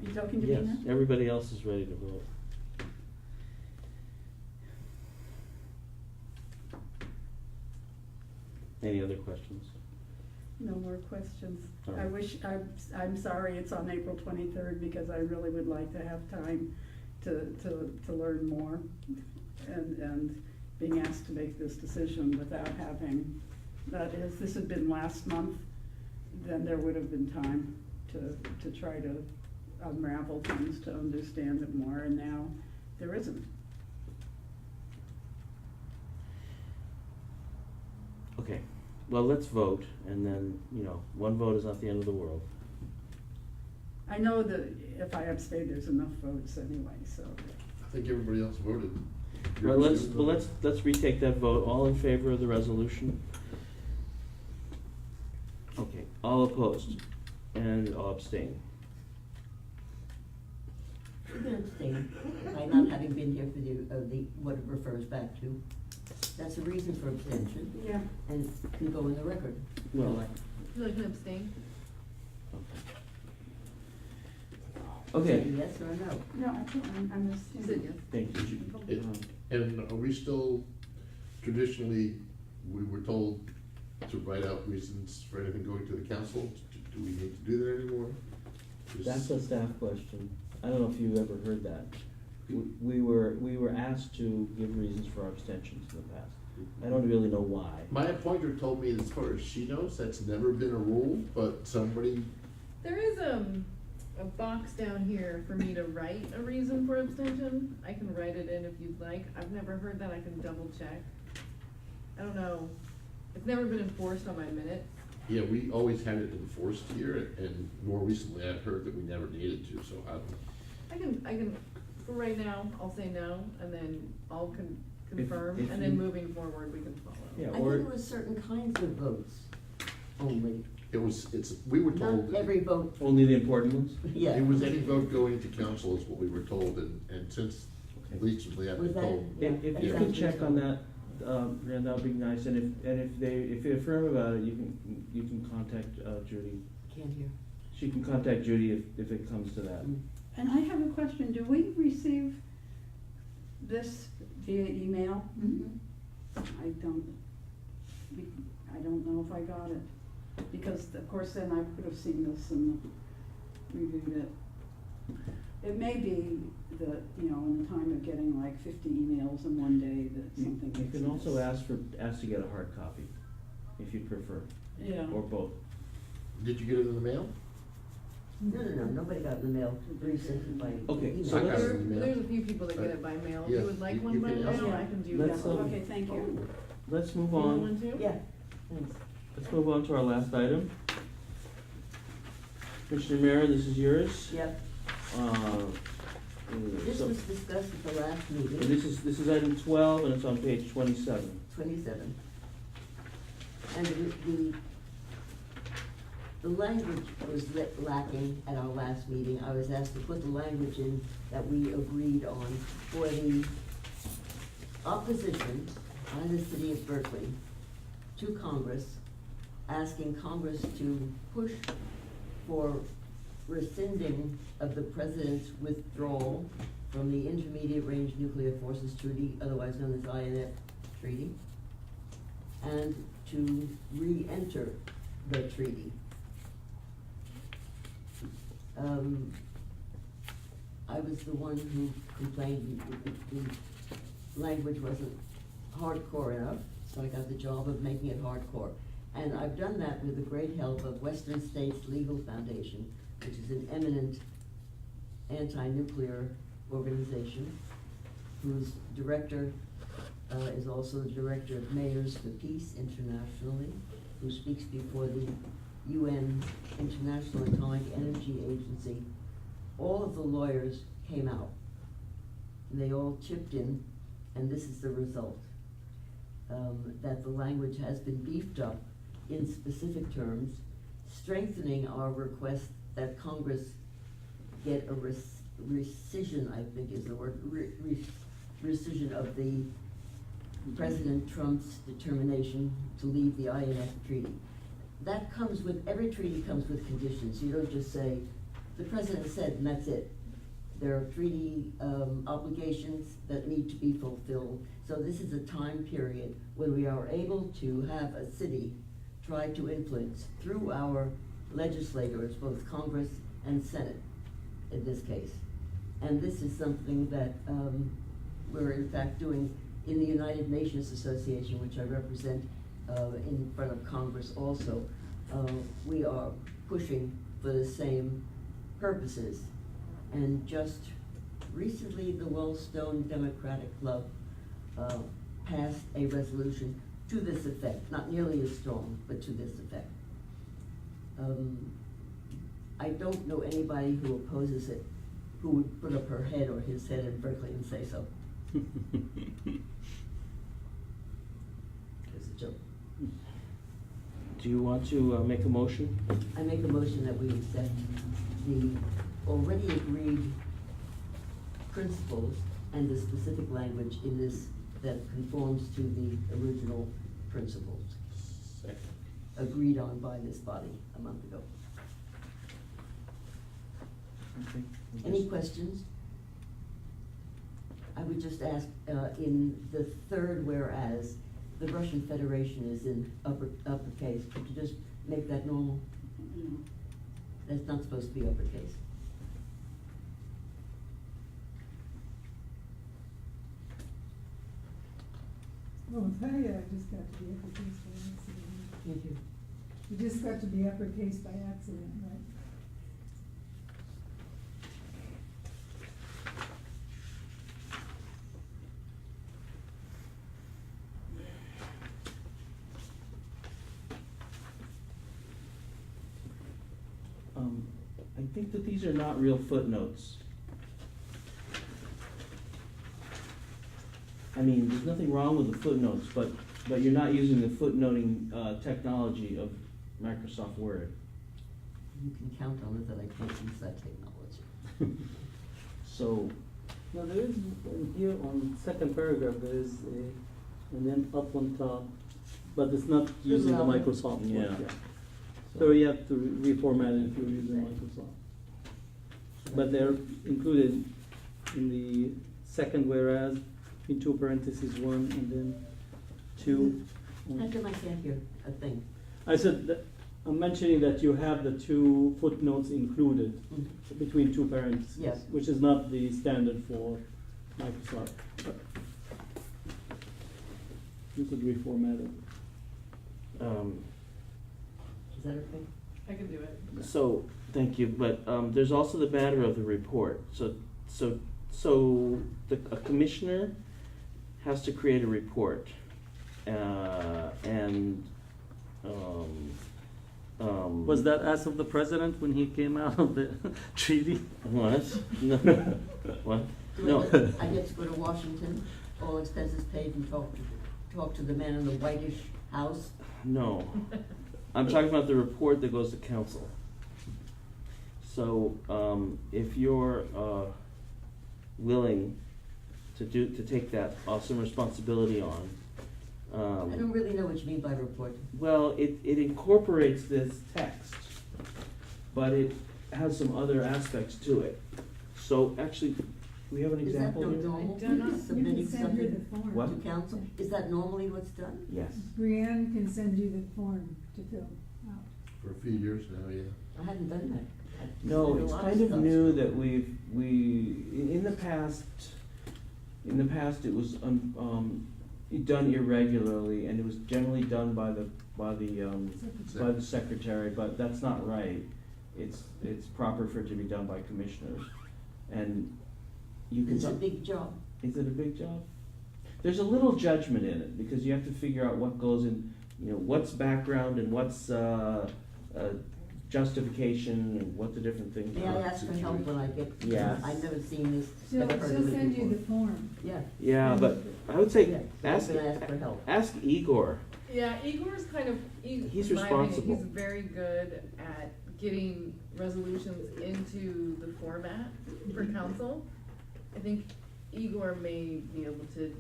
Are you talking to me Yes, now? everybody else is ready to vote. Any other questions? No more questions. All I right. wish, I'm sorry it's on April 23rd because I really would like to have time to learn more and being asked to make this decision without having, that is, this had been last month, then there would have been time to try to unravel things, to understand it more, and now there isn't. Okay, well, let's vote, and then, one vote is not the end of the world. I know that if I abstain, there's enough votes anyway, so. I think everybody else voted. Well, let's retake that vote. All in favor of the resolution? Okay, all opposed, and all abstain. You can abstain by not having been here for what it refers back to. That's a reason for abstention. Yeah. And can go in the record. Well, Would you like to abstain? Okay. Say yes or no? No, I'm just. You said yes. Thank you. And are we still, traditionally, we were told to write out reasons for anything going to the council? Do we need to do that anymore? That's a staff question. I don't know if you ever heard that. We were asked to give reasons for our abstentions in the past. I don't really know why. My appointer told me, as far as she knows, that's never been a rule, but somebody, There is a box down here for me to write a reason for abstention. I can write it in if you'd like. I've never heard that. I can double check. I don't know. It's never been enforced on my minutes. yeah, we always had it enforced here, and more recently I've heard that we never needed to, so I don't. I can, for right now, I'll say no, and then I'll confirm, if and then you- moving forward, we can follow. Yeah, I think it was certain kinds of votes only. We were told. Not every vote. Only the important ones? Yeah. It was any vote going to council is what we were told, and since recently I've Was been that- told. yeah, If you that can sounds check on reasonable. that, Rand, that'd be nice, and if you're firm about it, you can contact Judy. Can't hear. She can contact Judy if it comes to that. And I have a question, do we receive this via email? I don't know if I got it, because of course then I could have seen this and reviewed it. It may be that, in the time of getting like 50 emails in one day, that something You gets can also missed. ask to get a hard copy, if you prefer. Yeah. Or both. Did you get it in the mail? No, nobody got in the mail. We sent it by Okay, email. so let's- There's a few people that get it by mail. If Yeah, you would like you one by can ask mail, them. I can do Let's, that. Okay, thank you. Let's move You want on. one too? Yeah, thanks. Let's move on to our last item. Commissioner Maran, this is yours. Yep. This So- was discussed at the last and meeting, this is item 12, and it's on page 27. 27. And the language was lacking at our last meeting. I was asked to put the language in that we agreed on for the opposition by the city of Berkeley to Congress, asking Congress to push for rescinding of the president's withdrawal from the Intermediate Range Nuclear Forces Treaty, otherwise known as INF Treaty, and to re-enter the treaty. I was the one who complained the language wasn't hardcore enough, so I got the job of making it hardcore. And I've done that with the great help of Western States Legal Foundation, which is an eminent anti-nuclear organization, whose director is also the director of Mayors for Peace internationally, who speaks before the UN International Atomic Energy Agency. All of the lawyers came out. They all chipped in, and this is the result. That the language has been beefed up in specific terms, strengthening our request that Congress get a rescission, I think is the word, rescission of the President Trump's determination to leave the INF treaty. That comes with, every treaty comes with conditions. You don't just say, the President said, and that's it. There are treaty obligations that need to be fulfilled. So this is a time period when we are able to have a city try to influence through our legislators, both Congress and Senate in this case. And this is something that we're in fact doing in the United Nations Association, which I represent in front of Congress also. We are pushing for the same purposes. And just recently, the Wellstone Democratic Club passed a resolution to this effect, not nearly as strong, but to this effect. I don't know anybody who opposes it who would put up her head or his head in Berkeley and say so. It's a joke. Do you want to make a motion? I make a motion that we accept the already agreed principles and the specific language in this that conforms to the original principles agreed on by this body a month ago. Okay. Any questions? I would just ask, in the third whereas, the Russian Federation is in uppercase. Could you just make that normal? That's not supposed to be uppercase. Oh, I'll tell you, I just got to be uppercase by accident. Thank you. You just got to be uppercase by accident, right? I think that these are not real footnotes. I mean, there's nothing wrong with the footnotes, but you're not using the footnoting technology of Microsoft Word. You can count on it that I can't use that technology. So, No, there is, here on second paragraph, there is a, and then up on top, but it's not using the Microsoft Word, Yeah. yeah. So you have to reformat it if you're using Microsoft. But they're included in the second whereas, in 2 parentheses 1 and then 2. How come I can't hear a thing? I said that, I'm mentioning that you have the 2 footnotes included between 2 parentheses. Yes. Which is not the standard for Microsoft. But you could reformat it. Is that okay? I can do it. So, thank you, but there's also the matter of the report. So a commissioner has to create a report, and Was that as of the president when he came out of the treaty? What? No. What? No. I get to go to Washington, all expenses paid, and talk to the man in the whitish house? No. I'm talking about the report that goes to council. So, if you're willing to take that awesome responsibility on. I don't really know what you mean by report. Well, it incorporates this text, but it has some other aspects to it. So actually, we have an example Is that here? normal? You can Submitting send her the something form. What? to council? Is that normally what's done? Yes. Brianne can send you the form to fill out. For a few years now, yeah. I hadn't done that. No, There's a it's lot kind of stuff. new that in the past it was, done irregularly, and it was generally done by the secretary, but that's not right. It's proper for it to be done by commissioners, and you can. It's a big job. Is it a big job? There's a little judgment in it, because you have to figure out what goes in, what's background and what's, justification and what the different things are. May I ask for help when I get, Yeah. I've never seen this, She'll never heard of it send you before. the form. Yeah. Yeah, but I would say, Yeah, so I'm gonna ask for help. ask Igor. Yeah, Igor's kind of, He's in my opinion, responsible. he's very good at getting resolutions into the format for council. I think Igor may be able to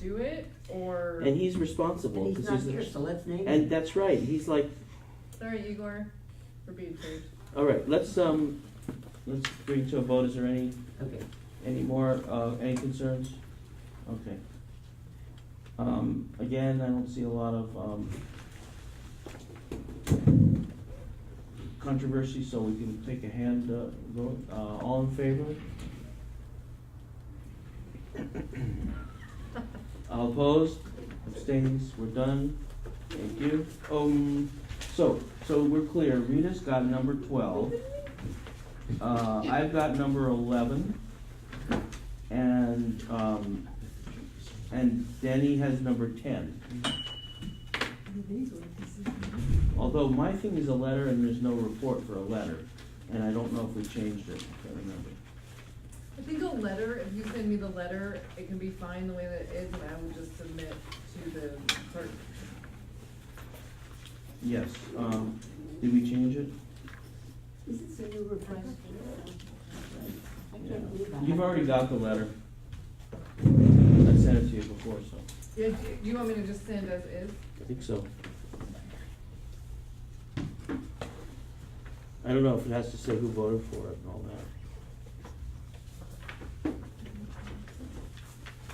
do it, or. And he's responsible. And he's 'cause not here, so let's name And him. that's right, he's like, Sorry, Igor, for being changed. all right, let's bring to a vote. Is there any more, any concerns? Okay. Again, I don't see a lot of, controversy, so we can take a hand, vote. All in favor? All opposed? Abstains? We're done. Thank you. So we're clear. Rita's got number 12. I've got number 11. And Denny has number 10. Although my thing is a letter and there's no report for a letter. And I don't know if we changed it, I can't remember. I think a letter, if you send me the letter, it can be fine the way that it is, and I will just submit to the clerk. Yes, did we change it? Is this a new request? I can't believe I. You've already got the letter. I sent it to you before, so. Yeah, do you want me to just send as is? I think so. I don't know if it has to say who voted for it and all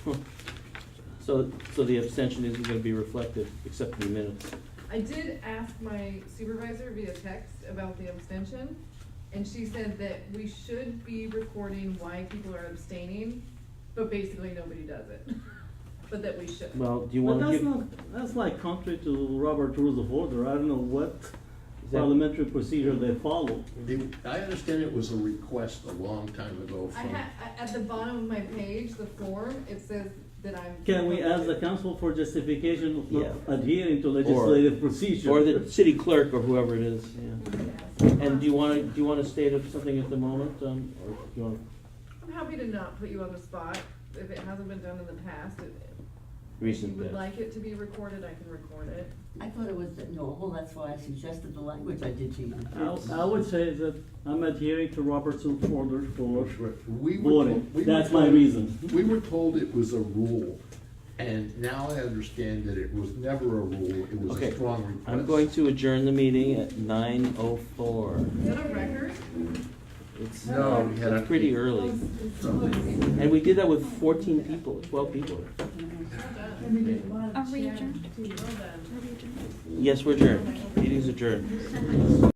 that. So the abstention isn't gonna be reflected, except in the minutes. I did ask my supervisor via text about the abstention, and she said that we should be recording why people are abstaining, but basically nobody does it. But that we should. Well, do you But wanna that's give? not, that's like contrary to Robert Rules of Order. I don't know what parliamentary procedure they follow. I understand it was a request a long time ago I from. at the bottom of my page, the form, it says that I'm. Can we ask the council for justification of not Yeah. adhering to legislative procedure? Or the city clerk or whoever it is, yeah. And do you wanna state something at the moment, or do you wanna? I'm happy to not put you on the spot. If it hasn't been done in the past, if Recent you would past. like it to be recorded, I can record it. I thought it was normal, that's why I suggested the language I did to you. I would say that I'm adhering to Robert's Rules of Order for We were voting. told- we were That's my told- reason. We were told it was a rule, and now I understand that it was never a rule, it was Okay, a strong request. I'm going to adjourn the meeting at 9:04. Is that a record? It's No, we had a- pretty early. And we did that with 14 people, 12 people. And we did a lot of Are we chatting, adjourned? too. Well done. Yes, we're adjourned. Meeting's adjourned.